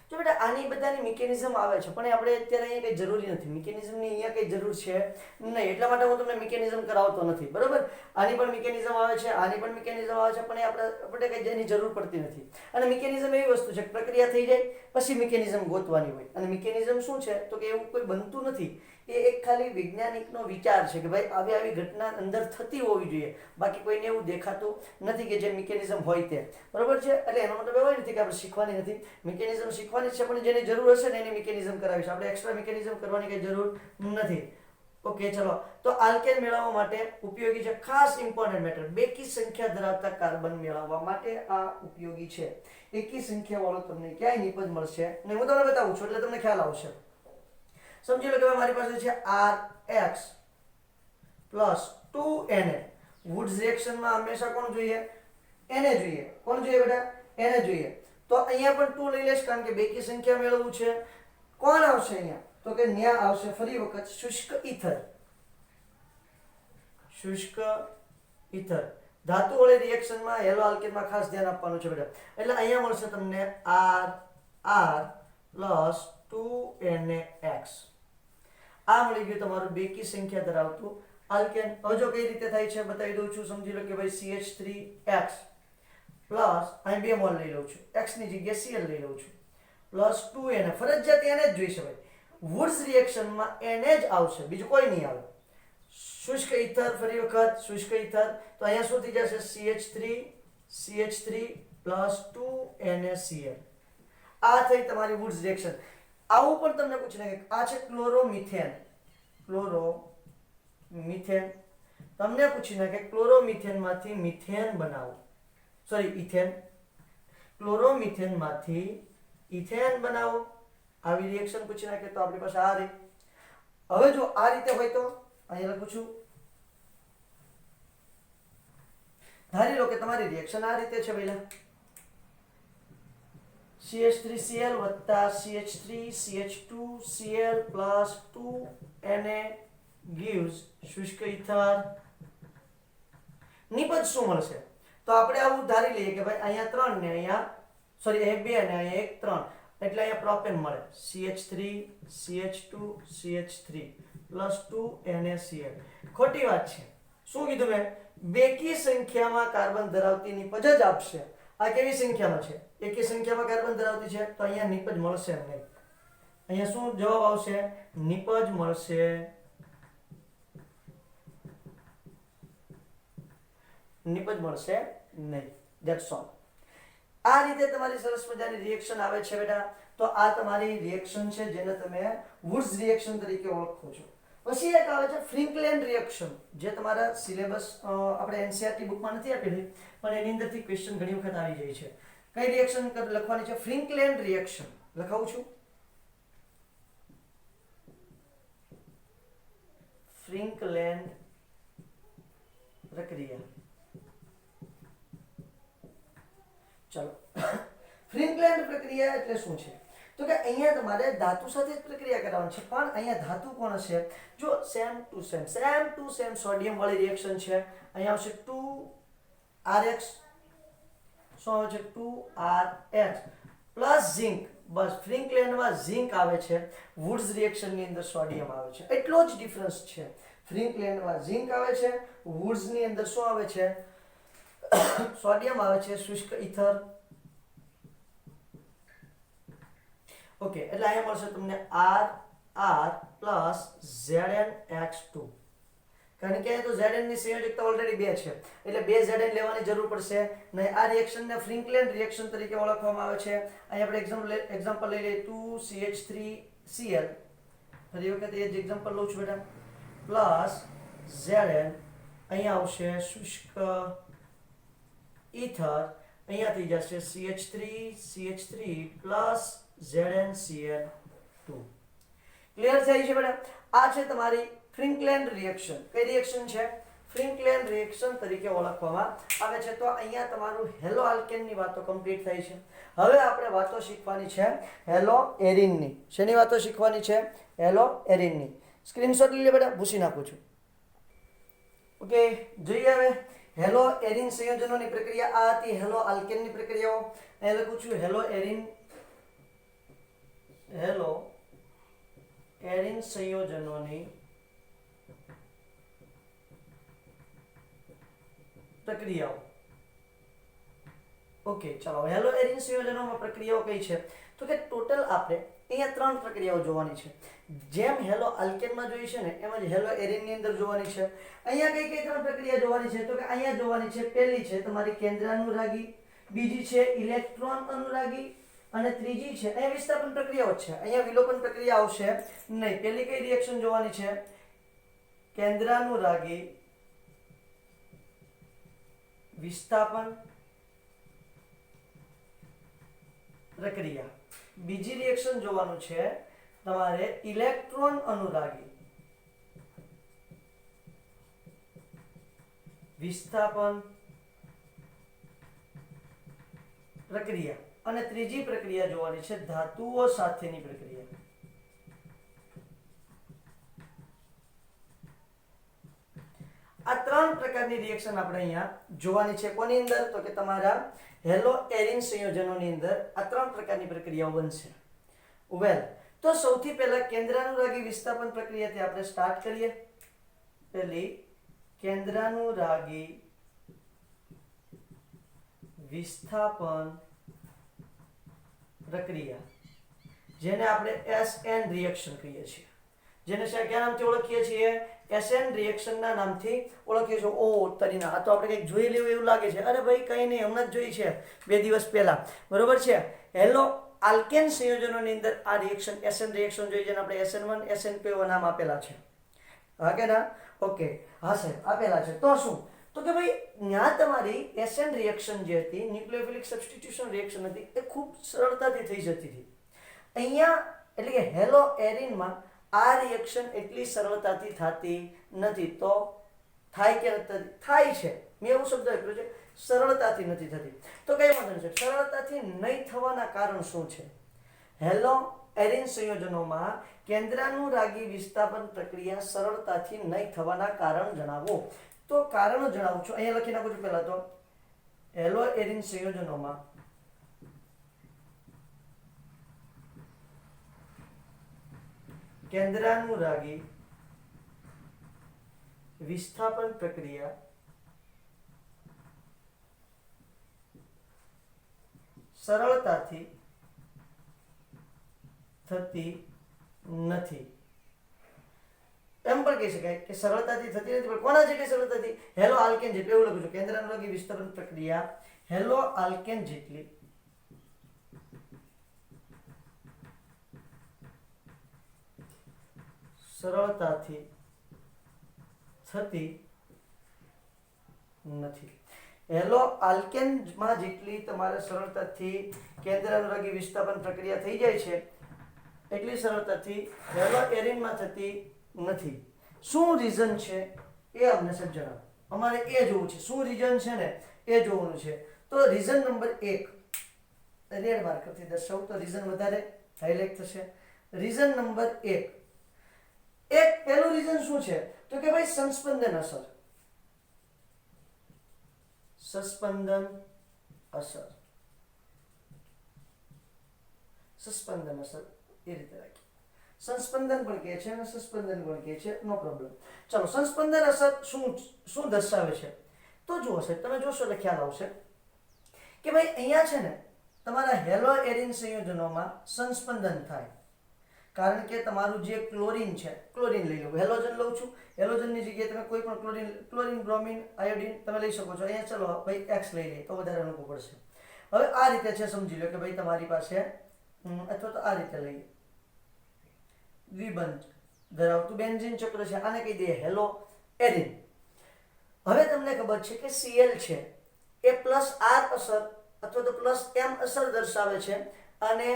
જો બેટા આની બધાની મિકેનિઝમ આવે છે, પણ આપણે અત્યારે અહીંયા કઈ જરૂરી નથી, મિકેનિઝમની અહીંયા કઈ જરૂર છે નહીં, એટલા માટે હું તમને મિકેનિઝમ કરાવતો નથી, બરોબર. આની પણ મિકેનિઝમ આવે છે, આની પણ મિકેનિઝમ આવે છે, પણ એ આપણે કઈ જેની જરૂર પડતી નથી. અને મિકેનિઝમ એવી વસ્તુ છે કે પ્રક્રિયા થઈ જાય પછી મિકેનિઝમ ગોતવાની હોય. અને મિકેનિઝમ શું છે તો કે એવું કોઈ બનતું નથી, એ એક ખાલી વૈજ્ઞાનિકનો વિચાર છે કે ભાઈ આવી ઘટના અંદર થતી હોવી જોઈએ, બાકી કોઈને એવું દેખાતું નથી કે જે મિકેનિઝમ હોય તે, બરોબર છે. એટલે એનો મતલબ એવો નથી કે આપણે શીખવાની નથી, મિકેનિઝમ શીખવાની છે, પણ જેની જરૂર હશે ને એની મિકેનિઝમ કરાવીશ, આપણે એક્સ્ટ્રા મિકેનિઝમ કરવાની કઈ જરૂર નથી. ઓકે, ચલો. તો આલ્કેન મેળવવા માટે ઉપયોગી છે, ખાસ ઇમ્પોર્ટન્ટ મેટર, બેકી સંખ્યા ધરાવતા કાર્બન મેળવવા માટે આ ઉપયોગી છે. એકી સંખ્યા વાળો તમને ક્યાંય નિપજ મળશે નહીં, હું તમને બતાવું છું એટલે તમને ખ્યાલ આવશે. સમજી લો કે મારી પાસે છે RX પ્લસ 2Na. વુડ્સ રિએક્શનમાં હંમેશા કોણ જોઈએ, Na જોઈએ. કોણ જોઈએ બેટા, Na જોઈએ. તો અહીંયા પણ 2 લઈ લેશ, કારણ કે બેકી સંખ્યા મેળવવું છે. કોણ આવશે અહીંયા, તો કે ન્યા આવશે ફરી વખત શુષ્ક ઈથર. શુષ્ક ઈથર ધાતુવાળી રિએક્શનમાં હેલો આલ્કેનમાં ખાસ ધ્યાન આપવાનું છે બેટા. એટલે અહીંયા મળશે તમને RR પ્લસ 2NaX. આ મળી ગયું તમારું બેકી સંખ્યા ધરાવતું આલ્કેન. હવે જો કઈ રીતે થાય છે બતાવી દઉં છું. સમજી લો કે ભાઈ CH3X પ્લસ અહીં 2 મોલ લઈ લઉં છું, X ની જગ્યાએ Cl લઈ લઉં છું, પ્લસ 2Na. ફરજિયાત Na જ જોઈશે ભાઈ. વુડ્સ રિએક્શનમાં Na જ આવશે, બીજું કોઈ નહીં આવે. શુષ્ક ઈથર, ફરી વખત શુષ્ક ઈથર, તો અહીંયા શું થઈ જશે, CH3 પ્લસ 2NaCl. આ થઈ તમારી વુડ્સ રિએક્શન. આવું પણ તમને પૂછે કે આ છે ક્લોરોમિથેન. તો તમને પૂછીને કે ક્લોરોમિથેનમાંથી મિથેન બનાવો, સોરી ઇથેન, ક્લોરોમિથેનમાંથી ઇથેન બનાવો, આવી રિએક્શન પૂછી નાખે તો આપણી પાસે આ રહી. હવે જો આ રીતે હોય તો અહીંયા લખું છું, ધારી લો કે તમારી રિએક્શન આ રીતે છે પહેલા, CH3Cl વત્તા CH3CH2Cl પ્લસ 2Na gives શુષ્ક ઇથર. નિપજ શું મળશે? તો આપણે આવું ધારી લઈએ કે ભાઈ અહીંયા 3 ને અહીંયા સોરી અહીંયા 2 ને અહીંયા 1 3 એટલે અહીંયા પ્રોપેન મળે, CH3 CH2 CH3 plus 2NaCl. ખોટી વાત છે. શું કીધું મેં? બેકી સંખ્યામાં કાર્બન ધરાવતી નિપજ જ આપશે. આ કેવી સંખ્યામાં છે? એકી સંખ્યામાં કાર્બન ધરાવતી છે તો અહીંયા નિપજ મળશે નહીં. અહીંયા શું જવાબ આવશે? નિપજ મળશે, નિપજ મળશે નહીં. That's all. આ રીતે તમારી સરસ મજાની રિએક્શન આવે છે બેટા. તો આ તમારી રિએક્શન છે જેને તમે વુડ્સ રિએક્શન તરીકે ઓળખો છો. પછી એક આવે છે ફ્રિંકલેન્ડ રિએક્શન, જે તમારા સિલેબસ આપણે એનસીઈઆરટી બુકમાં નથી આપેલી પણ એની અંદરથી ક્વેશ્ચન ઘણી વખત આવી જાય છે. કઈ રિએક્શન લખવાની છે? ફ્રિંકલેન્ડ રિએક્શન લખાવું છું. ફ્રિંકલેન્ડ પ્રક્રિયા. ચાલો, ફ્રિંકલેન્ડ પ્રક્રિયા એટલે શું છે? તો કે અહીંયા તમારે ધાતુ સાથે જ પ્રક્રિયા કરવાની છે, પણ અહીંયા ધાતુ કોણ હશે? જો સેમ ટુ સેમ સોડિયમ વાળી રિએક્શન છે. અહીંયા આવશે 2RX, શું આવે છે? 2RH plus zinc. બસ, ફ્રિંકલેન્ડમાં ઝિંક આવે છે, વુડ્સ રિએક્શનની અંદર સોડિયમ આવે છે, એટલો જ ડિફરન્સ છે. ફ્રિંકલેન્ડમાં ઝિંક આવે છે, વુડ્સની અંદર શું આવે છે? સોડિયમ આવે છે, શુષ્ક ઇથર. ઓકે, એટલે અહીંયા મળશે તમને RR પ્લસ ZnX2. કારણ કે તો Zn ની સંયોજકતા ઓલરેડી 2 છે એટલે 2 Zn લેવાની જરૂર પડશે નહીં. આ રિએક્શનને ફ્રિંકલેન્ડ રિએક્શન તરીકે ઓળખવામાં આવે છે. અહીં આપણે એક્ઝામ્પલ લઈ લઈએ 2CH3Cl. ફરી વખત એ જ એક્ઝામ્પલ લઉં છું બેટા. પ્લસ Zn, અહીંયા આવશે શુષ્ક ઇથર, અહીંયા થઈ જશે CH3 પ્લસ ZnCl2. ક્લિયર થઈ છે બેટા? આ છે તમારી ફ્રિંકલેન્ડ રિએક્શન. કઈ રિએક્શન છે? ફ્રિંકલેન્ડ રિએક્શન તરીકે ઓળખવામાં આવે છે. તો અહીંયા તમારું હેલો આલ્કેનની વાતો કમ્પ્લીટ થઈ છે. હવે આપણે વાતો શીખવાની છે હેલો એરિનની. શેની વાતો શીખવાની છે? હેલો એરિનની. સ્ક્રીનશોટ લઈ લે બેટા, ભૂસી નાખું છું. ઓકે, જોઈએ હવે હેલો એરિન સંયોજનોની પ્રક્રિયા. આ હતી હેલો આલ્કેનની પ્રક્રિયાઓ. અહીં લખું છું હેલો એરિન સંયોજનોની પ્રક્રિયાઓ. ઓકે, ચાલો હેલો એરિન સંયોજનોમાં પ્રક્રિયાઓ કઈ છે? તો કે ટોટલ આપણે અહીંયા 3 પ્રક્રિયાઓ જોવાની છે. જેમ હેલો આલ્કેનમાં જોઈ છે ને એમ જ હેલો એરિનની અંદર જોવાની છે. અહીંયા કઈ 3 પ્રક્રિયા જોવાની છે? તો કે અહીંયા જોવાની છે, પહેલી છે તમારી કેન્દ્રાનુરાગી, બીજી છે ઇલેક્ટ્રોન અનુરાગી અને ત્રીજી છે અહીંયા વિસ્થાપન પ્રક્રિયાઓ છે. અહીંયા વિલોપન પ્રક્રિયા આવશે નહીં. પહેલી કઈ રિએક્શન જોવાની છે? કેન્દ્રાનુરાગી વિસ્થાપન પ્રક્રિયા. બીજી રિએક્શન જોવાનું છે તમારે ઇલેક્ટ્રોન અનુરાગી વિસ્થાપન પ્રક્રિયા અને ત્રીજી પ્રક્રિયા જોવાની છે ધાતુઓ સાથેની પ્રક્રિયા. આ 3 પ્રકારની રિએક્શન આપણે અહીંયા જોવાની છે. કોની અંદર? તો કે તમારા હેલો એરિન સંયોજનોની અંદર આ 3 પ્રકારની પ્રક્રિયાઓ બનશે. વેલ, તો સૌથી પહેલા કેન્દ્રાનુરાગી વિસ્થાપન પ્રક્રિયાથી આપણે સ્ટાર્ટ કરીએ. પહેલી કેન્દ્રાનુરાગી વિસ્થાપન પ્રક્રિયા, જેને આપણે SN રિએક્શન કહીએ છીએ, જેને કયા નામથી ઓળખીએ છીએ? SN રિએક્શનના નામથી ઓળખીએ છીએ. ઓ તરીના, આ તો આપણે કંઈક જોઈ લેવું એવું લાગે છે. અરે ભાઈ કંઈ નહીં, હમણાં જ જોઈ છે 2 દિવસ પહેલા, બરોબર છે. હેલો આલ્કેન સંયોજનોની અંદર આ રિએક્શન SN રિએક્શન જોઈ, જેને આપણે SN1 SN2 નામ આપેલા છે. હા કે ના? ઓકે, હા સાહેબ આપેલા છે. તો શું, તો કે ભાઈ ત્યાં તમારી એસએન રિએક્શન જે હતી, ન્યુક્લિયોફિલિક સબસ્ટિટ્યુશન રિએક્શન હતી, એ ખૂબ સરળતાથી થઈ જતી હતી. અહીંયા એટલે કે હેલો એરિનમાં આ રિએક્શન એટલી સરળતાથી થતી નથી. તો થાય કે નથી થાય છે, મેં એવું શબ્દ આપ્યો છે, સરળતાથી નથી થતી. તો કઈ વાંધો છે, સરળતાથી નહીં થવાના કારણ શું છે? હેલો એરિન સંયોજનોમાં કેન્દ્રાનુરાગી વિસ્થાપન પ્રક્રિયા સરળતાથી નહીં થવાના કારણ જણાવો. તો કારણો જણાવું છું, અહીંયા લખી નાખું છું. પહેલા તો હેલો એરિન સંયોજનોમાં કેન્દ્રાનુરાગી વિસ્થાપન પ્રક્રિયા સરળતાથી થતી નથી. એમ પણ કહી શકાય કે સરળતાથી થતી નથી, પણ કોના જેટલી સરળતાથી? હેલો આલ્કેન જેટલી. એવું લખું છું, કેન્દ્રાનુરાગી વિસ્થાપન પ્રક્રિયા હેલો આલ્કેન જેટલી સરળતાથી થતી નથી. હેલો આલ્કેનમાં જેટલી તમારે સરળતાથી કેન્દ્રાનુરાગી વિસ્થાપન પ્રક્રિયા થઈ જાય છે, એટલી સરળતાથી હેલો એરિનમાં થતી નથી. શું રીઝન છે એ અમને સાહેબ જણાવો. અમારે એ જોવું છે, શું રીઝન છે ને એ જોવાનું છે. તો રીઝન નંબર 1 રેડ માર્કરથી દર્શાવું તો રીઝન વધારે હાઇલાઇટ થશે. રીઝન નંબર 1, એક પહેલું રીઝન શું છે? તો કે ભાઈ સંસ્પંદન અસર. સસ્પંદન અસર, સસ્પંદન અસર એ રીતે રાખી. સંસ્પંદન પણ કહે છે અને સસ્પંદન પણ કહે છે, નો પ્રોબ્લેમ. ચલો, સંસ્પંદન અસર શું દર્શાવે છે? તો જુઓ સાહેબ, તમે જોશો એટલે ખ્યાલ આવશે કે ભાઈ અહીંયા છે ને તમારા હેલો એરિન સંયોજનોમાં સંસ્પંદન થાય. કારણ કે તમારું જે ક્લોરીન છે, ક્લોરીન લઈ લો, હેલોજન લઉં છું, હેલોજનની જગ્યાએ તમે કોઈ પણ ક્લોરીન, બ્રોમિન, આયોડીન તમે લઈ શકો છો. અહીંયા ચલો ભાઈ એક્સ લઈ લઈએ તો વધારે અનુકૂળ પડશે. હવે આ રીતે છે, સમજી લો કે ભાઈ તમારી પાસે અથવા તો આ રીતે લઈએ, દ્વિબંધ ધરાવતું બેન્ઝીન ચક્ર છે, આને કહી દઈએ હેલો એરિન. હવે તમને ખબર છે કે Cl છે એ +R અસર અથવા તો +M અસર દર્શાવે છે અને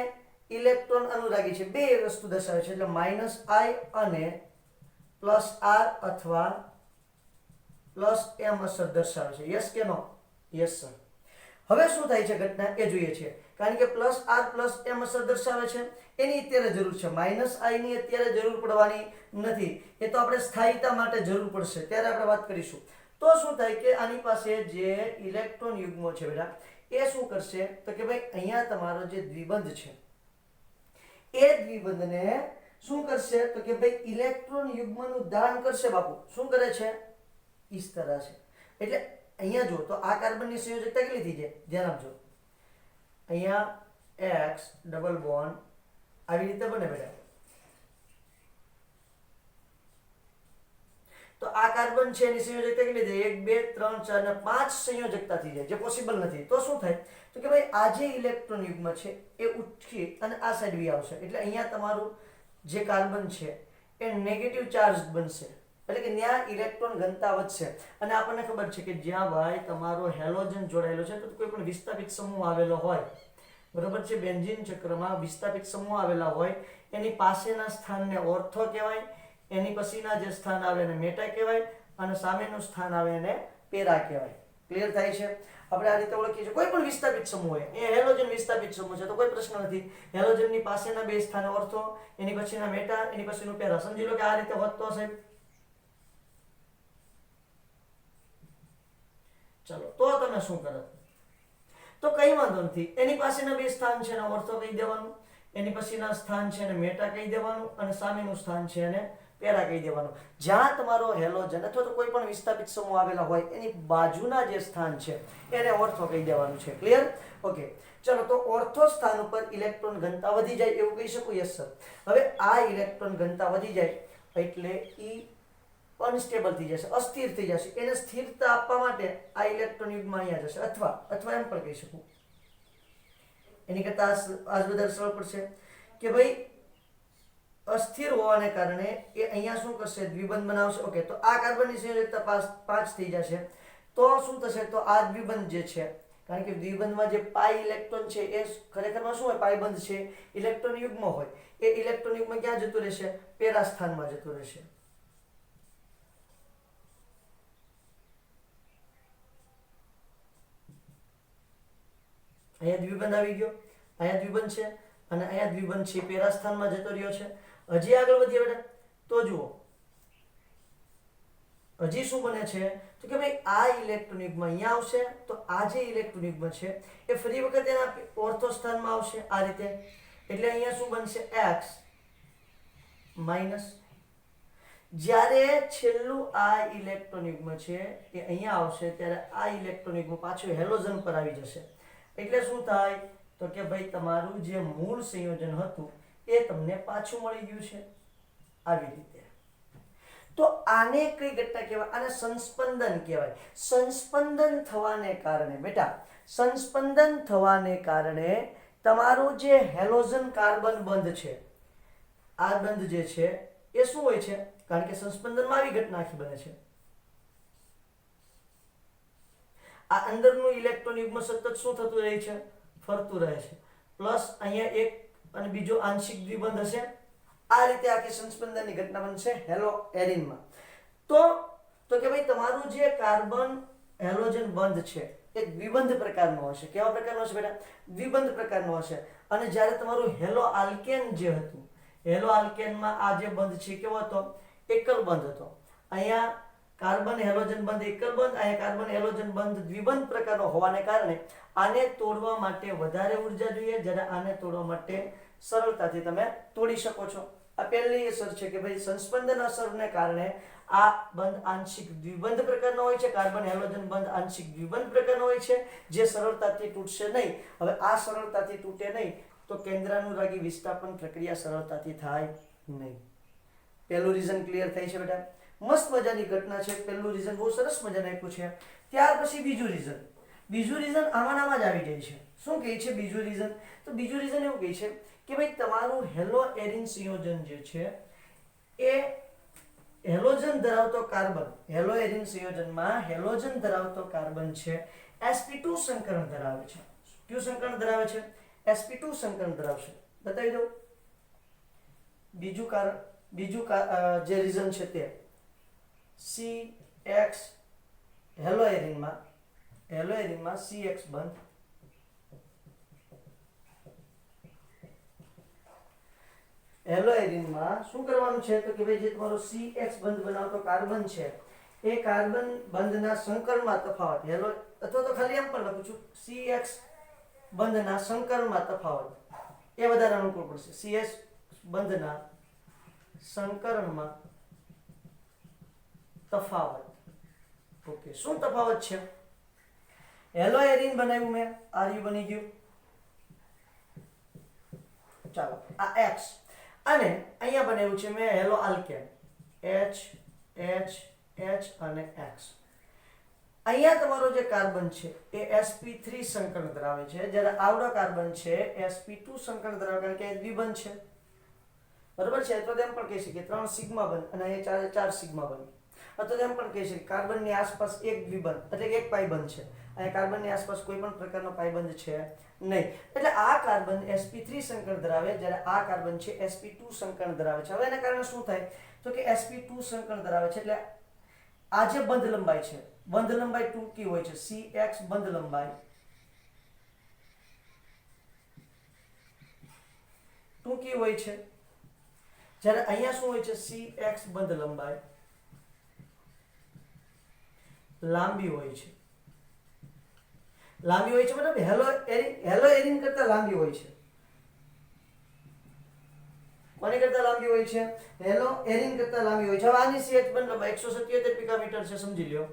ઇલેક્ટ્રોન અનુરાગી છે, બે વસ્તુ દર્શાવે છે. એટલે -I અને +R અથવા +M અસર દર્શાવે છે. યસ કે નો? Yes sir. હવે શું થાય છે ઘટના એ જોઈએ છીએ. કારણ કે +R+M અસર દર્શાવે છે, એની અત્યારે જરૂર છે. -I ની અત્યારે જરૂર પડવાની નથી, એ તો આપણે સ્થાયીતા માટે જરૂર પડશે, ત્યારે આપણે વાત કરીશું. તો શું થાય કે આની પાસે જે ઇલેક્ટ્રોન યુગ્મો છે બેટા, એ શું કરશે? તો કે ભાઈ અહીંયા તમારો જે દ્વિબંધ છે એ દ્વિબંધને શું કરશે? તો કે ભાઈ ઇલેક્ટ્રોન યુગ્મનું દાન કરશે. બાપુ શું કરે છે? इस तरह છે. એટલે અહીંયા જો તો આ કાર્બનની સંયોજકતા કેટલી થઈ જાય? ધ્યાન આપજો. અહીંયા X ડબલ બોન્ડ આવી રીતે બને બેટા. તો આ કાર્બન છે એની સંયોજકતા કેટલી થાય? 1 2 3 4 અને 5 સંયોજકતા થઈ જાય, જે પોસિબલ નથી. તો શું થાય? તો કે ભાઈ આ જે ઇલેક્ટ્રોન યુગ્મ છે એ ઉઠી અને આ સાઈડ વી આવશે. એટલે અહીંયા તમારું જે કાર્બન છે એ નેગેટિવ ચાર્જ બનશે, એટલે કે ત્યાં ઇલેક્ટ્રોન ઘનતા વધશે. અને આપણને ખબર છે કે જ્યાં ભાઈ તમારો હેલોજન જોડાયેલો છે, તો કોઈ પણ વિસ્થાપિત સમૂહ આવેલો હોય, બરોબર છે, બેન્ઝીન ચક્રમાં વિસ્થાપિત સમૂહ આવેલા હોય, એની પાસેના સ્થાનને ઓર્થો કહેવાય, એની પછીના જે સ્થાન આવે એને મેટા કહેવાય, અને સામેનું સ્થાન આવે એને પેરા કહેવાય. ક્લિયર થાય છે? આપણે આ રીતે ઓળખીએ છીએ. કોઈ પણ વિસ્થાપિત સમૂહ હોય, એ હેલોજન વિસ્થાપિત સમૂહ છે તો કોઈ પ્રશ્ન નથી. હેલોજનની પાસેના બે સ્થાને ઓર્થો, એની પછીના મેટા, એની પછીનું પેરા. સમજી લો કે આ રીતે હોત તો સાહેબ. ચલો, તો તમે શું કરો? તો કઈ વાંધો નથી, એની પાસેના બે સ્થાન છે એને ઓર્થો કહી દેવાનું, એની પછીના સ્થાન છે એને મેટા કહી દેવાનું, અને સામેનું સ્થાન છે એને પેરા કહી દેવાનું. જ્યાં તમારો હેલોજન અથવા તો કોઈ પણ વિસ્થાપિત સમૂહ આવેલા હોય એની બાજુના જે સ્થાન છે એને ઓર્થો કહી દેવાનું છે. ક્લિયર? ઓકે, ચલો. તો ઓર્થો સ્થાન ઉપર ઇલેક્ટ્રોન ઘનતા વધી જાય એવું કહી શકું? Yes sir. હવે આ ઇલેક્ટ્રોન ઘનતા વધી જાય એટલે ઈ અનસ્ટેબલ થઈ જશે, અસ્થિર થઈ જશે. એને સ્થિરતા આપવા માટે આ ઇલેક્ટ્રોન યુગ્મ અહીંયા જશે, અથવા એમ પણ કહી શકું, એની કરતા આજ વધારે સરળ પડશે કે ભાઈ અસ્થિર હોવાને કારણે એ અહીંયા શું કરશે, દ્વિબંધ બનાવશે. ઓકે, તો આ કાર્બનની સંયોજકતા 5 થઈ જશે. તો શું થશે, તો આ દ્વિબંધ જે છે, કારણ કે દ્વિબંધમાં જે પાઈ ઇલેક્ટ્રોન છે એ ખરેખરમાં શું હોય, પાઈ બંધ છે, ઇલેક્ટ્રોન યુગ્મ હોય. એ ઇલેક્ટ્રોન યુગ્મ ક્યાં જતું રહેશે, પેરા સ્થાનમાં જતું રહેશે. અહીંયા દ્વિબંધ આવી ગયો, અહીંયા દ્વિબંધ છે અને અહીંયા દ્વિબંધ છે, પેરા સ્થાનમાં જતો રહ્યો છે. હજી આગળ વધીએ બેટા, તો જુઓ હજી શું બને છે, તો કે ભાઈ આ ઇલેક્ટ્રોન યુગ્મ અહીંયા આવશે, તો આ જે ઇલેક્ટ્રોન યુગ્મ છે એ ફરી વખત એના ઓર્થો સ્થાનમાં આવશે આ રીતે. એટલે અહીંયા શું બનશે, x માઈનસ. જ્યારે છેલ્લું આ ઇલેક્ટ્રોન યુગ્મ છે એ અહીંયા આવશે ત્યારે આ ઇલેક્ટ્રોન યુગ્મ પાછું હેલોજન પર આવી જશે. એટલે શું થાય, તો કે ભાઈ તમારું જે મૂળ સંયોજન હતું એ તમને પાછું મળી ગયું છે આવી રીતે. તો આને કઈ ઘટના કહેવાય, આને સંસ્પંદન કહેવાય. સંસ્પંદન થવાને કારણે બેટા, સંસ્પંદન થવાને કારણે તમારું જે હેલોજન કાર્બન બંધ છે, આ બંધ જે છે એ શું હોય છે, કારણ કે સંસ્પંદનમાં આવી ઘટના આખી બને છે. આ અંદરનું ઇલેક્ટ્રોન યુગ્મ સતત શું થતું રહે છે, ફરતું રહે છે. પ્લસ અહીંયા એક અને બીજો આંશિક દ્વિબંધ હશે. આ રીતે આખી સંસ્પંદનની ઘટના બનશે હેલો એરિનમાં. તો કે ભાઈ તમારું જે કાર્બન હેલોજન બંધ છે એ દ્વિબંધ પ્રકારનો હશે. કેવા પ્રકારનો હશે બેટા, દ્વિબંધ પ્રકારનો હશે. અને જ્યારે તમારું હેલો આલ્કેન જે હતું, હેલો આલ્કેનમાં આ જે બંધ છે કેવો હતો, એકલ બંધ હતો. અહીંયા કાર્બન હેલોજન બંધ એકલ બંધ, અહીંયા કાર્બન હેલોજન બંધ દ્વિબંધ પ્રકારનો હોવાને કારણે આને તોડવા માટે વધારે ઉર્જા જોઈએ, જ્યારે આને તોડવા માટે સરળતાથી તમે તોડી શકો છો. આ પહેલી અસર છે કે ભાઈ સંસ્પંદન અસરને કારણે આ બંધ આંશિક દ્વિબંધ પ્રકારનો હોય છે, કાર્બન હેલોજન બંધ આંશિક દ્વિબંધ પ્રકારનો હોય છે, જે સરળતાથી તૂટશે નહીં. હવે આ સરળતાથી તૂટે નહીં તો કેન્દ્રાનુરાગી વિસ્થાપન પ્રક્રિયા સરળતાથી થાય નહીં. પહેલું રીઝન ક્લિયર થઈ છે બેટા, મસ્ત મજાની ઘટના છે. પહેલું રીઝન બહુ સરસ મજાનું આપ્યું છે. ત્યાર પછી બીજું રીઝન આમાં જ આવી જાય છે. શું કહે છે બીજું રીઝન, તો બીજું રીઝન એવું કહે છે કે ભાઈ તમારું હેલો એરિન સંયોજન જે છે એ હેલોજન ધરાવતો કાર્બન, હેલો એરિન સંયોજનમાં હેલોજન ધરાવતો કાર્બન છે sp2 સંકરણ ધરાવે છે. કયું સંકરણ ધરાવે છે, sp2 સંકરણ ધરાવશે. બતાવી દઉં. બીજું જે રીઝન છે તે CX હેલો એરિનમાં CX બંધ, હેલો એરિનમાં શું કરવાનું છે, તો કે ભાઈ જે તમારો CX બંધ બનાવતો કાર્બન છે એ કાર્બન બંધના સંકરણમાં તફાવત, હેલો અથવા તો ખાલી એમ પણ લખું છું CX બંધના સંકરણમાં તફાવત એ વધારે અનુકૂળ પડશે. CX બંધના સંકરણમાં તફાવત. ઓકે, શું તફાવત છે, હેલો એરિન બનાવ્યું મેં, આર્યુ બની ગયું. ચાલો આ X, અને અહીંયા બનાવ્યું છે મેં હેલો આલ્કેન, H અને X. અહીંયા તમારો જે કાર્બન છે એ sp3 સંકરણ ધરાવે છે, જ્યારે આવડો કાર્બન છે sp2 સંકરણ ધરાવે, કારણ કે એ દ્વિબંધ છે. બરોબર છે. તો તેમ પણ કહી શકીએ 3 સિગ્મા બંધ અને અહીંયા 4 સિગ્મા બંધ. અથવા એમ પણ કહી શકીએ કાર્બનની આસપાસ એક દ્વિબંધ એટલે કે એક પાઈબંધ છે. અહીંયા કાર્બનની આસપાસ કોઈ પણ પ્રકારનો પાઈબંધ છે નહીં. એટલે આ કાર્બન sp3 સંકરણ ધરાવે, જ્યારે આ કાર્બન છે sp2 સંકરણ ધરાવે છે. હવે એના કારણે શું થાય, તો કે sp2 સંકરણ ધરાવે છે એટલે આ જે બંધ લંબાઈ છે, બંધ લંબાઈ ટૂંકી હોય છે. CX બંધ લંબાઈ ટૂંકી હોય છે, જ્યારે અહીંયા શું હોય છે, CX બંધ લંબાઈ લાંબી હોય છે. મતલબ હેલો એરિન કરતા લાંબી હોય છે. કોની કરતા લાંબી હોય છે, હેલો એરિન કરતા લાંબી હોય છે. હવે આની CH બંધ લંબાઈ 177 પિકામીટર છે, સમજી લ્યો.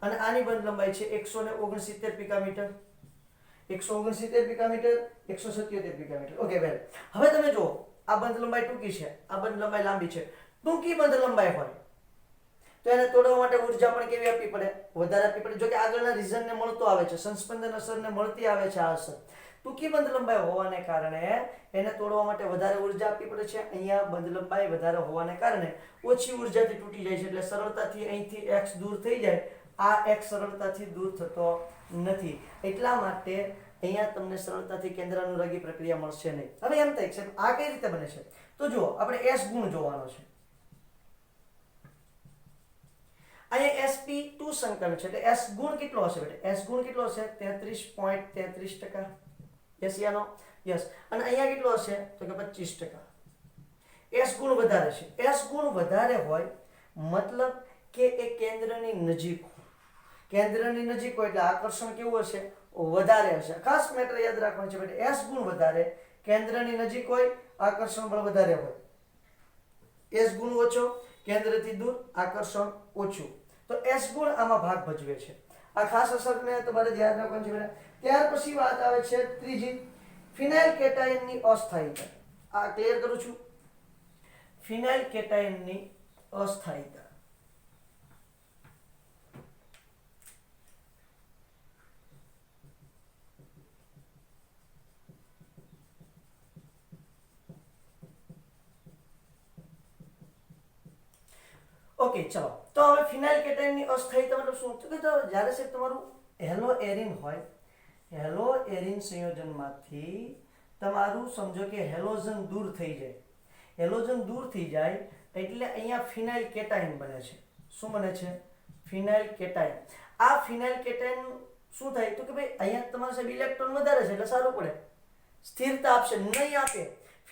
અને આની બંધ લંબાઈ છે 169 પિકામીટર, 169 પિકામીટર, 177 પિકામીટર. ઓકે વેલ, હવે તમે જુઓ આ બંધ લંબાઈ ટૂંકી છે, આ બંધ લંબાઈ લાંબી છે. ટૂંકી બંધ લંબાઈ હોય તો એને તોડવા માટે ઉર્જા પણ કેવી આપવી પડે, વધારે આપવી પડે. જો કે આગળના રીઝનને મળતો આવે છે, સંસ્પંદન અસરને મળતી આવે છે આ અસર. ટૂંકી બંધ લંબાઈ હોવાને કારણે એને તોડવા માટે વધારે ઉર્જા આપવી પડે છે. અહીંયા બંધ લંબાઈ વધારે હોવાને કારણે ઓછી ઉર્જાથી તૂટી જાય છે, એટલે સરળતાથી અહીંથી x દૂર થઈ જાય. આ x સરળતાથી દૂર થતો નથી, એટલા માટે અહીંયા તમને સરળતાથી કેન્દ્રાનુરાગી પ્રક્રિયા મળશે નહીં. હવે એમ થાય છે આ કઈ રીતે બને છે, તો જુઓ આપણે s ગુણ જોવાનો છે. અહીંયા sp2 સંકલન છે, એટલે s ગુણ કેટલો હશે બેટા? s ગુણ કેટલો હશે? 33.33%. યસ યા નો? યસ. અને અહીંયા કેટલો હશે? તો કે 25%. s ગુણ વધારે છે. s ગુણ વધારે હોય મતલબ કે એ કેન્દ્રની નજીક હોય. કેન્દ્રની નજીક હોય એટલે આકર્ષણ કેવું હશે? વધારે હશે. ખાસ મેટર યાદ રાખવાનું છે બેટા, s ગુણ વધારે, કેન્દ્રની નજીક હોય, આકર્ષણ બળ વધારે હોય. s ગુણ ઓછો, કેન્દ્રથી દૂર, આકર્ષણ ઓછું, તો s ગુણ આમાં ભાગ ભજવે છે. આ ખાસ અસરને તમારે ધ્યાન રાખવાનું છે બેટા. ત્યાર પછી વાત આવે છે ત્રીજી, ફિનાઇલ કેટાયનની અસ્થાયીતા. આ ક્લિયર કરું છું. ફિનાઇલ કેટાયનની અસ્થાયીતા. ઓકે ચલો, તો હવે ફિનાઇલ કેટાયનની અસ્થાયીતા મતલબ શું? તો કે જ્યારે સાહેબ તમારું હેલો એરિન હોય, હેલો એરિન સંયોજનમાંથી તમારું સમજો કે હેલોજન દૂર થઈ જાય. હેલોજન દૂર થઈ જાય એટલે અહીંયા ફિનાઇલ કેટાયન બને છે. શું બને છે? ફિનાઇલ કેટાયન. આ ફિનાઇલ કેટાયન શું થાય? તો કે ભાઈ અહીંયા તમારે સાહેબ ઇલેક્ટ્રોન વધારે છે એટલે સારું પડે, સ્થિરતા આપશે. નહીં આપે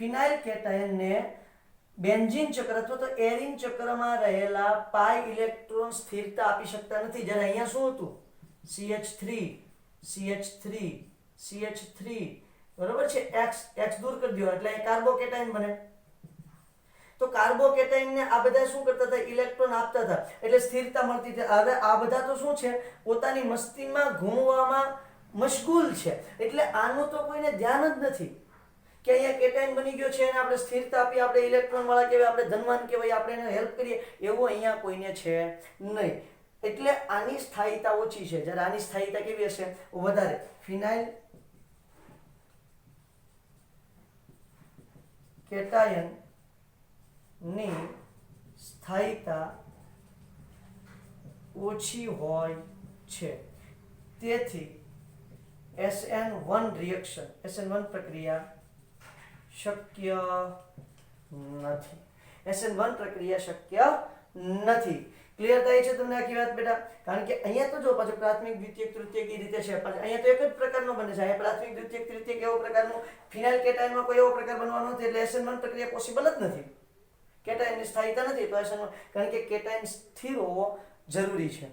ફિનાઇલ કેટાયનને બેન્ઝીન ચક્ર અથવા તો એરિન ચક્રમાં રહેલા પાઈ ઇલેક્ટ્રોન સ્થિરતા આપી શકતા નથી. જ્યારે અહીંયા શું હતું? CH3 બરોબર છે. x દૂર કરી દો એટલે કાર્બોકેટાયન બને. તો કાર્બોકેટાયનને આ બધા શું કરતા હતા? ઇલેક્ટ્રોન આપતા હતા એટલે સ્થિરતા મળતી હતી. હવે આ બધા તો શું છે? પોતાની મસ્તીમાં ઘૂમવામાં મશગુલ છે, એટલે આનું તો કોઈને ધ્યાન જ નથી કે અહીંયા કેટાયન બની ગયો છે અને આપણે સ્થિરતા આપી, આપણે ઇલેક્ટ્રોન વાળા કહેવાય, આપણે ધનવાન કહેવાય, આપણે એને હેલ્પ કરીએ, એવું અહીંયા કોઈને છે નહીં. એટલે આની સ્થાયીતા ઓછી છે, જ્યારે આની સ્થાયીતા કેવી હશે? વધારે. ફિનાઇલ કેટાયન ની સ્થાયીતા ઓછી હોય છે, તેથી SN1 રિએક્શન, SN1 પ્રક્રિયા શક્ય નથી. SN1 પ્રક્રિયા શક્ય નથી. ક્લિયર થાય છે તમને આખી વાત બેટા? કારણ કે અહીંયા તો જો પાછું પ્રાથમિક, દ્વિતીયક, તૃતીયક એ રીતે છે. અહીંયા તો એક જ પ્રકારનો બને છે. અહીંયા પ્રાથમિક, દ્વિતીયક, તૃતીયક એવો પ્રકારનું, ફિનાઇલ કેટાયનમાં કોઈ એવો પ્રકાર બનવાનો નથી, એટલે SN1 પ્રક્રિયા પોસિબલ જ નથી. કેટાયનની સ્થાયીતા નથી તો SN1, કારણ કે કેટાયન સ્થિર હોવો જરૂરી છે.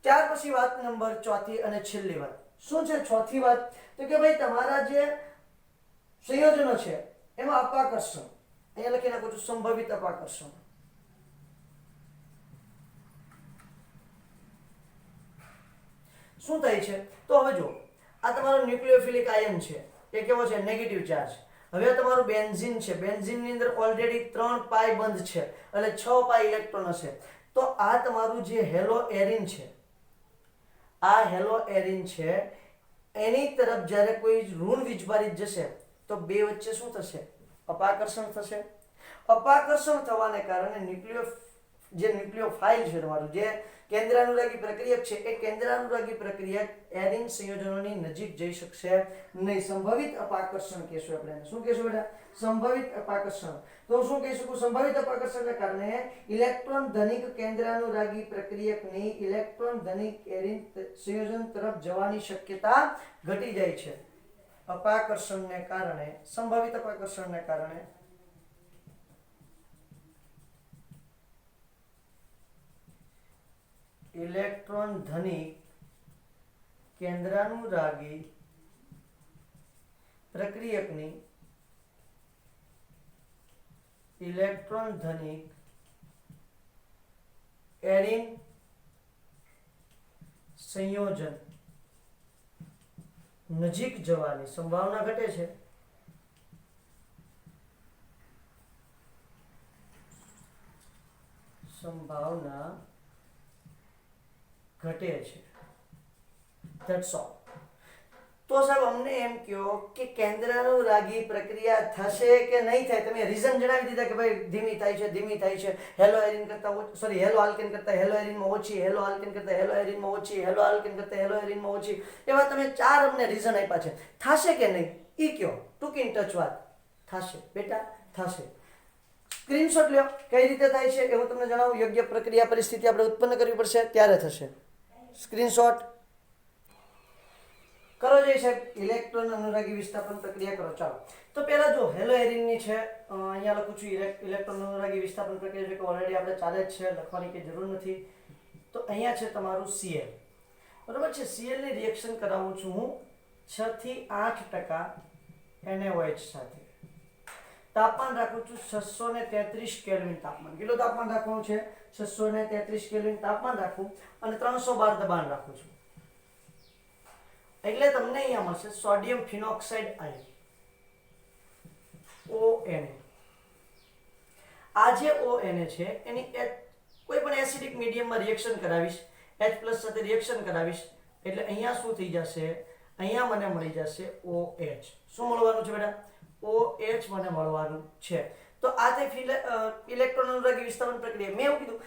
ત્યાર પછી વાત નંબર ચોથી અને છેલ્લી વાત. શું છે ચોથી વાત? તો કે ભાઈ તમારા જે સંયોજનો છે એમાં અપાકર્ષણ, અહીંયા લખી નાખું છું સંભવિત અપાકર્ષણ. શું થાય છે? તો હવે જો આ તમારો ન્યુક્લિયોફિલિક આયન છે, એ કેવો છે? Negative charge. હવે તમારું બેન્ઝીન છે, બેન્ઝીનની અંદર ઓલરેડી 3 પાઈ બંધ છે એટલે 6 પાઈ ઇલેક્ટ્રોન હશે. તો આ તમારું જે હેલો એરિન છે, આ હેલો એરિન છે, એની તરફ જ્યારે કોઈ ઋણ વીજભારિત જશે તો બે વચ્ચે શું થશે? અપાકર્ષણ થશે. અપાકર્ષણ થવાને કારણે ન્યુક્લિયોફાઇલ છે તમારું, જે કેન્દ્રાનુરાગી પ્રક્રિયક છે, એ કેન્દ્રાનુરાગી પ્રક્રિયક એરિન સંયોજનોની નજીક જઈ શકશે નહીં. સંભવિત અપાકર્ષણ કહેશું આપણે. શું કહેશું બેટા? સંભવિત અપાકર્ષણ. તો શું કહી શકું? સંભવિત અપાકર્ષણને કારણે ઇલેક્ટ્રોન ધનિક કેન્દ્રાનુરાગી પ્રક્રિયકની ઇલેક્ટ્રોન ધનિક એરિન સંયોજન તરફ જવાની શક્યતા ઘટી જાય છે. અપાકર્ષણને કારણે, સંભવિત અપાકર્ષણને કારણે ઇલેક્ટ્રોન ધનિક કેન્દ્રાનુરાગી પ્રક્રિયકની ઇલેક્ટ્રોન ધનિક એરિન સંયોજન નજીક જવાની સંભાવના ઘટે છે. સંભાવના ઘટે છે. That's all. તો સાહેબ અમને એમ કહો કે કેન્દ્રાનુરાગી પ્રક્રિયા થશે કે નહીં થાય. તમે રીઝન જણાવી દીધા કે ભાઈ ધીમી થાય છે, હેલો એરિન કરતા સોરી હેલો આલ્કેન કરતા હેલો એરિનમાં ઓછી, હેલો આલ્કેન કરતા હેલો એરિનમાં ઓછી, હેલો આલ્કેન કરતા હેલો એરિનમાં ઓછી, એવા તમે 4 અમને રીઝન આપ્યા છે. થશે કે નહીં ઈ કયો, ટૂંકી ટચ વાત. થશે બેટા, થશે. સ્ક્રીનશોટ લ્યો કઈ રીતે થાય છે એવું તમને જણાવું. યોગ્ય પ્રક્રિયા પરિસ્થિતિ આપણે ઉત્પન્ન કરવી પડશે ત્યારે થશે. સ્ક્રીનશોટ કરો જઈ સાહેબ. ઇલેક્ટ્રોન અનુરાગી વિસ્થાપન પ્રક્રિયા કરો. ચાલો તો પહેલા જો હેલો એરિનની છે, અહીંયા લખું છું ઇલેક્ટ્રોન અનુરાગી વિસ્થાપન પ્રક્રિયા છે કે ઓલરેડી આપણે ચાલે જ છે, લખવાની કે જરૂર નથી. તો અહીંયા છે તમારું Cl, બરોબર છે. Cl ની રિએક્શન કરાવું છું હું 6 થી 8% NaOH સાથે. તાપમાન રાખું છું 633 કેલ્વિન તાપમાન. કેટલું તાપમાન રાખવાનું છે? 633 કેલ્વિન તાપમાન રાખું અને 312 દબાણ રાખું છું. એટલે તમને અહીંયા મળશે સોડિયમ ફિનોક્સાઇડ આયન ONA. આ જે ONA છે એની કોઈ પણ એસિડિક મીડિયમમાં રિએક્શન કરાવીશ, H+ સાથે રિએક્શન કરાવીશ એટલે અહીંયા શું થઈ જશે? અહીંયા મને મળી જશે OH. શું મળવાનું છે બેટા? OH મને મળવાનું છે. તો આ થઈ ઇલેક્ટ્રોન અનુરાગી વિસ્થાપન પ્રક્રિયા. મેં એવું કીધું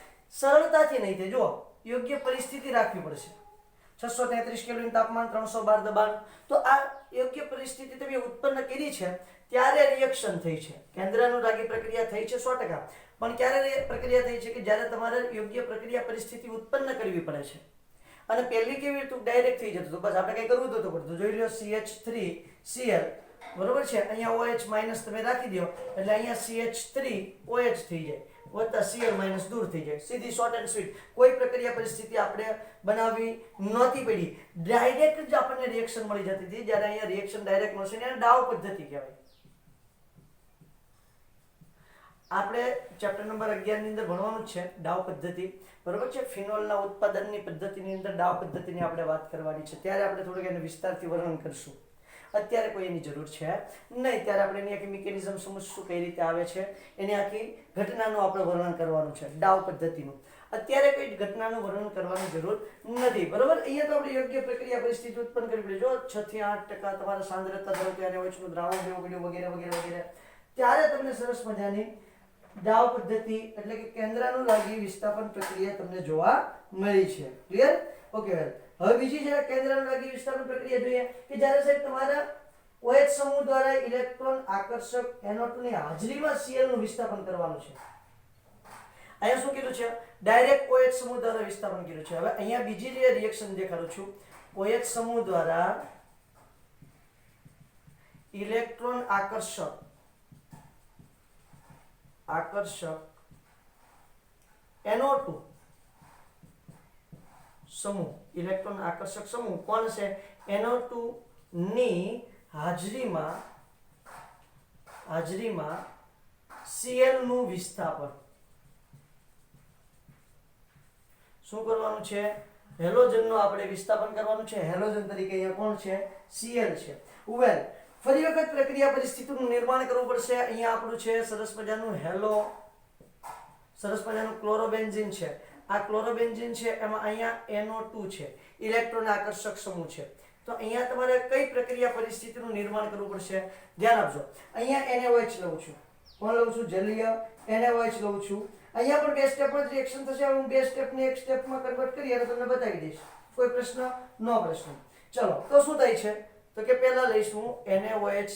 સરળતાથી નહીં થાય, જો યોગ્ય પરિસ્થિતિ રાખવી પડશે. 633 કેલ્વિન તાપમાન, 312 દબાણ. તો આ યોગ્ય પરિસ્થિતિ તમે ઉત્પન્ન કરી છે ત્યારે રિએક્શન થઈ છે. કેન્દ્રાનુરાગી પ્રક્રિયા થઈ છે 100%. પણ ક્યારે પ્રક્રિયા થઈ છે કે જ્યારે તમારે યોગ્ય પ્રક્રિયા પરિસ્થિતિ ઉત્પન્ન કરવી પડે છે. અને પહેલી કેવી રીતે ડાયરેક્ટ થઈ જતું, બસ આપણે કઈ કરવું તો પડતું. જોઈ લો CH3Cl, બરોબર છે. અહીંયા OH માઇનસ તમે રાખી દો એટલે અહીંયા CH3OH થઈ જાય, વત્તા Cl માઇનસ દૂર થઈ જાય. સીધી શોર્ટ એન્ડ સ્વીટ. કોઈ પ્રક્રિયા પરિસ્થિતિ આપણે બનાવવી નહોતી પડી, ડાયરેક્ટ જ આપણને રિએક્શન મળી જતી હતી. જ્યારે અહીંયા રિએક્શન ડાયરેક્ટ મળશે એને ડાવ પદ્ધતિ કહેવાય. આપણે ચેપ્ટર નંબર 11 ની અંદર ભણવાનું છે ડાવ પદ્ધતિ, બરોબર છે. ફિનોલના ઉત્પાદનની પદ્ધતિની અંદર ડાવ પદ્ધતિની આપણે વાત કરવાની છે. ત્યારે આપણે થોડુંક એને વિસ્તારથી વર્ણન કરશું. અત્યારે કોઈ એની જરૂર છે નહીં. ત્યારે આપણે એની આખી મિકેનિઝમ સમજશું, કઈ રીતે આવે છે, એની આખી ઘટનાનું આપણે વર્ણન કરવાનું છે ડાવ પદ્ધતિનું. અત્યારે કોઈ ઘટનાનું વર્ણન કરવાની જરૂર નથી, બરોબર. અહીંયા તો આપણે યોગ્ય પ્રક્રિયા પરિસ્થિતિ ઉત્પન્ન કરવી પડે. જો 6 થી 8% તમારા સાંદ્રતા ધરાવતું NaOH દ્રાવણ જેવું પડ્યું વગેરે વગેરે વગેરે, ત્યારે તમને સરસ મજાની ડાવ પદ્ધતિ એટલે કે કેન્દ્રાનુરાગી વિસ્થાપન પ્રક્રિયા તમને જોવા મળી છે. ક્લિયર? ઓકે વેલ. હવે બીજી જે કેન્દ્રાનુરાગી વિસ્થાપન પ્રક્રિયા જોઈએ કે જ્યારે સાહેબ તમારા OH સમૂહ દ્વારા ઇલેક્ટ્રોન આકર્ષક NO2 ની હાજરીમાં Cl નું વિસ્થાપન કરવાનું છે. અહીંયા શું કીધું છે? ડાયરેક્ટ OH સમૂહ દ્વારા વિસ્થાપન કર્યું છે. હવે અહીંયા બીજી જે રિએક્શન દેખાડું છું, OH સમૂહ દ્વારા ઇલેક્ટ્રોન આકર્ષક NO2 સમૂહ, ઇલેક્ટ્રોન આકર્ષક સમૂહ કોણ છે? NO2 ની હાજરીમાં Cl નું વિસ્થાપન. શું કરવાનું છે? હેલોજનનું આપણે વિસ્થાપન કરવાનું છે. હેલોજન તરીકે અહીંયા કોણ છે? Cl છે. વેલ, ફરી વખત પ્રક્રિયા પરિસ્થિતિનું નિર્માણ કરવું પડશે. અહીંયા આપણું છે સરસ મજાનું ક્લોરોબેન્ઝીન છે. આ ક્લોરોબેન્ઝીન છે, એમાં અહીંયા NO2 છે, ઇલેક્ટ્રોન આકર્ષક સમૂહ છે. તો અહીંયા તમારે કઈ પ્રક્રિયા પરિસ્થિતિનું નિર્માણ કરવું પડશે? ધ્યાન આપજો. અહીંયા NaOH લઉં છું. કોણ લઉં છું? જલીય NaOH લઉં છું. અહીંયા પણ 2 સ્ટેપમાં જ રિએક્શન થશે. હું 2 સ્ટેપને 1 સ્ટેપમાં કન્વર્ટ કરી અને તમને બતાવી દઈશ. કોઈ પ્રશ્ન? નો પ્રશ્ન. ચલો તો શું થાય છે? તો કે પહેલા લઈશું NaOH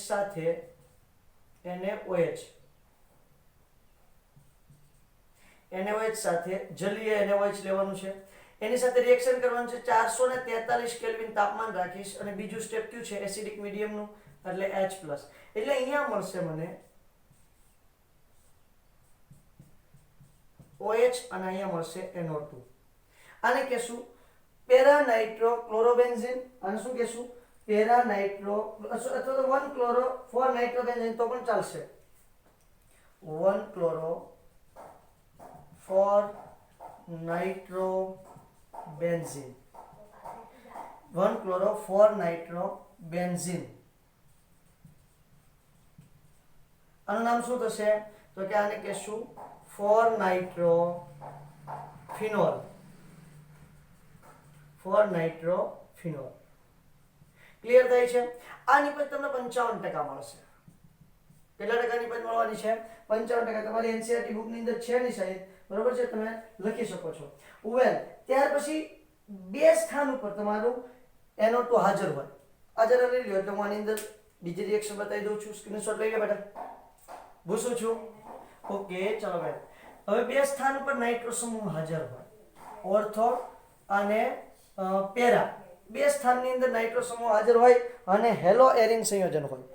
સાથે જલીય NaOH લેવાનું છે. એની સાથે રિએક્શન કરવાનું છે. 443 કેલ્વિન તાપમાન રાખીશ અને બીજું સ્ટેપ કયું છે? એસિડિક મીડિયમનું એટલે H+. એટલે અહીંયા મળશે મને OH અને અહીંયા મળશે NO2. આને કહેશું પેરા નાઇટ્રોક્લોરોબેન્ઝીન. અને શું કહેશું? પેરા નાઇટ્રો અથવા તો 1 ક્લોરો 4 નાઇટ્રોબેન્ઝીન તો પણ ચાલશે. 1 ક્લોરો 4 નાઇટ્રોબેન્ઝીન. 1 ક્લોરો 4 નાઇટ્રોબેન્ઝીન. આનું નામ શું થશે? તો કે આને કહેશું 4 નાઇટ્રોફિનોલ. 4 નાઇટ્રોફિનોલ. ક્લિયર થાય છે? આ નિપજ તમને 55% મળશે. કેટલા ટકા નિપજ મળવાની છે? 55%. તમારી એનસીઈઆરટી બુકની અંદર છે ની સાહેબ, બરોબર છે, તમે લખી શકો છો. વેલ, ત્યાર પછી બે સ્થાન ઉપર તમારું NO2 હાજર હોય. આ જરા લઈ લ્યો એટલે હું આની અંદર બીજી રિએક્શન બતાવી દઉં છું. સ્ક્રીનશોટ લઈ લો બેટા. ભૂસું છું? ઓકે, ચલો ભાઈ. હવે બે સ્થાન ઉપર નાઇટ્રો સમૂહ હાજર હોય, ઓર્થો અને પેરા. બે સ્થાનની અંદર નાઇટ્રો સમૂહ હાજર હોય અને હેલો એરિન સંયોજન હોય.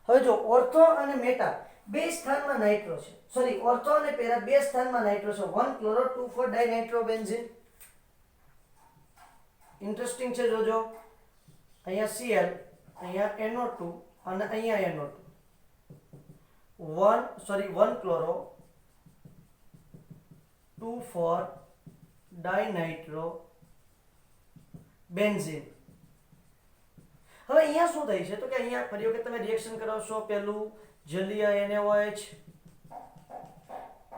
હવે જો ઓર્થો અને મેટા બે સ્થાનમાં નાઇટ્રો છે, સોરી, ઓર્થો અને પેરા બે સ્થાનમાં નાઇટ્રો છે. 1 ક્લોરો 2 4 ડાયનાઇટ્રોબેન્ઝીન. ઇન્ટરેસ્ટિંગ છે, જોજો. અહીંયા Cl, અહીંયા NO2 અને અહીંયા NO2. 1 chloro 2 4 ડાયનાઇટ્રો benzene. હવે અહીંયા શું થાય છે તો કે અહીંયા ફરી વખત તમે રિએક્શન કરાવશો. પેલું જલીય NaOH,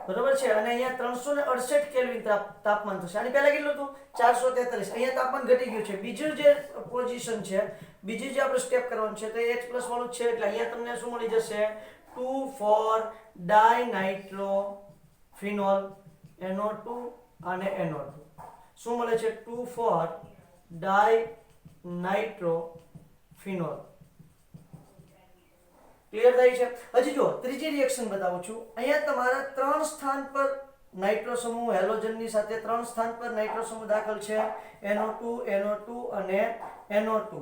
બરોબર છે, અને અહીંયા 368 કેલ્વિન તાપમાન થશે. આની પહેલા કેટલું હતું? 443. અહીંયા તાપમાન ઘટી ગયું છે. બીજું જે પોઝિશન છે, બીજી જે આપણે સ્ટેપ કરવાનું છે તો H+ વાળું છે, એટલે અહીંયા તમને શું મળી જશે? 2 4 ડાયનાઇટ્રો ફિનોલ, NO2 અને NO2. શું મળે છે? 2 4 ડાયનાઇટ્રો ફિનોલ. ક્લિયર થાય છે? હજી જો ત્રીજી રિએક્શન બતાવું છું. અહીંયા તમારા 3 સ્થાન પર નાઇટ્રો સમૂહ હેલોજનની સાથે 3 સ્થાન પર નાઇટ્રો સમૂહ દાખલ છે. NO2 અને NO2,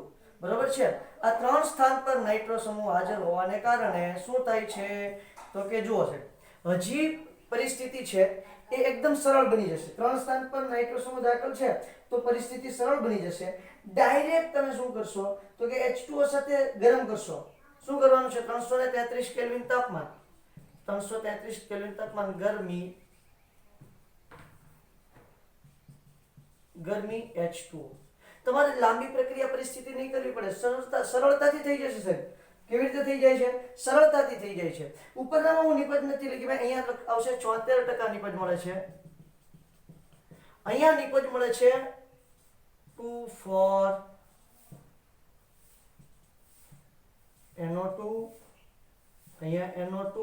બરોબર છે. આ 3 સ્થાન પર નાઇટ્રો સમૂહ હાજર હોવાને કારણે શું થાય છે તો કે જુઓ છે, હજી પરિસ્થિતિ છે એ એકદમ સરળ બની જશે. 3 સ્થાન પર નાઇટ્રો સમૂહ દાખલ છે તો પરિસ્થિતિ સરળ બની જશે. ડાયરેક્ટ તમે શું કરશો તો કે H2O સાથે ગરમ કરશો. શું કરવાનું છે? 333 કેલ્વિન તાપમાન, 333 કેલ્વિન તાપમાન, ગરમી H2O. તમારે લાંબી પ્રક્રિયા પરિસ્થિતિ નહીં કરવી પડે, સરળતાથી થઈ જશે સાહેબ. કેવી રીતે થઈ જાય છે? સરળતાથી થઈ જાય છે. ઉપરનામાં હું નિપજ નથી લખી ભાઈ, અહીંયા આવશે 74% નિપજ મળે છે. અહીંયા નિપજ મળે છે 2 4 NO2, અહીંયા NO2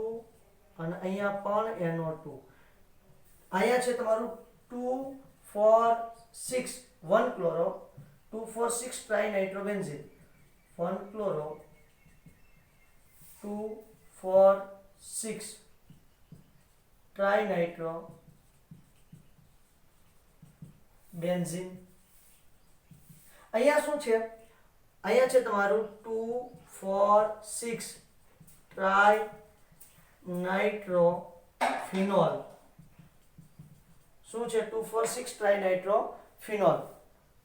અને અહીંયા પણ NO2. અહીંયા છે તમારું 2 4 6 1 ક્લોરો 2 4 6 ટ્રાઇનાઇટ્રોબેન્ઝીન, 1 ક્લોરો 2 4 6 ટ્રાઇનાઇટ્રો બેન્ઝીન. અહીંયા શું છે? અહીંયા છે તમારું 2 4 6 ટ્રાઇનાઇટ્રો ફિનોલ. શું છે? 2 4 6 ટ્રાઇનાઇટ્રો ફિનોલ,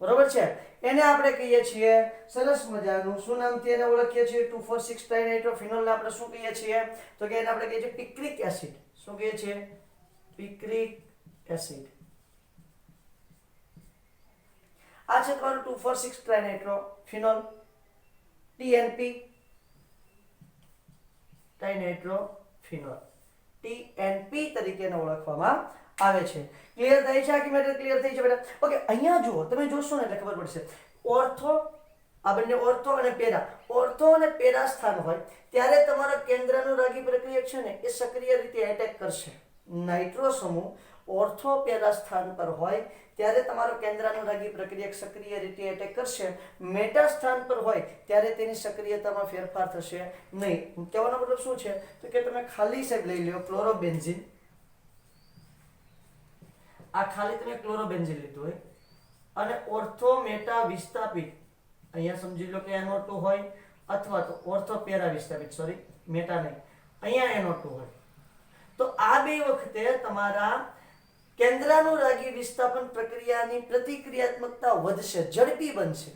બરોબર છે. એને આપણે કહીએ છીએ સરસ મજાનું શું નામથી એને ઓળખીએ છીએ? 2 4 6 ટ્રાઇનાઇટ્રો ફિનોલને આપણે શું કહીએ છીએ તો કે એને આપણે કહીએ છીએ પિક્રિક એસિડ. શું કહીએ છીએ? Picric acid. આ છે તમારું 2 4 6 ટ્રાઇનાઇટ્રો ફિનોલ, TNP, ટ્રાઇનાઇટ્રો ફિનોલ, TNP તરીકે ઓળખવામાં આવે છે. ક્લિયર થાય છે? આખી મેટર ક્લિયર થઈ છે બેટા? ઓકે, અહીંયા જુઓ, તમે જોશો ને એટલે ખબર પડશે. ઓર્થો, આ બંને ઓર્થો અને પેરા, ઓર્થો અને પેરા સ્થાન હોય ત્યારે તમારા કેન્દ્રાનુરાગી પ્રક્રિયક છે ને એ સક્રિય રીતે એટેક કરશે. નાઇટ્રો સમૂહ ઓર્થો પેરા સ્થાન પર હોય ત્યારે તમારો કેન્દ્રાનુરાગી પ્રક્રિયક સક્રિય રીતે એટેક કરશે. મેટા સ્થાન પર હોય ત્યારે તેની સક્રિયતામાં ફેરફાર થશે નહીં. કહેવાનો મતલબ શું છે તો કે તમે ખાલી સાહેબ લઈ લ્યો ક્લોરોબેન્ઝીન. આ ખાલી તમે ક્લોરોબેન્ઝીન લીધું હોય અને ઓર્થો મેટા વિસ્થાપિત, અહીંયા સમજી લો કે NO2 હોય અથવા તો ઓર્થો પેરા વિસ્થાપિત, સોરી મેટા નહીં, અહીંયા NO2 હોય તો આ બે વખતે તમારા કેન્દ્રાનુરાગી વિસ્થાપન પ્રક્રિયાની પ્રતિક્રિયાત્મકતા વધશે, ઝડપી બનશે.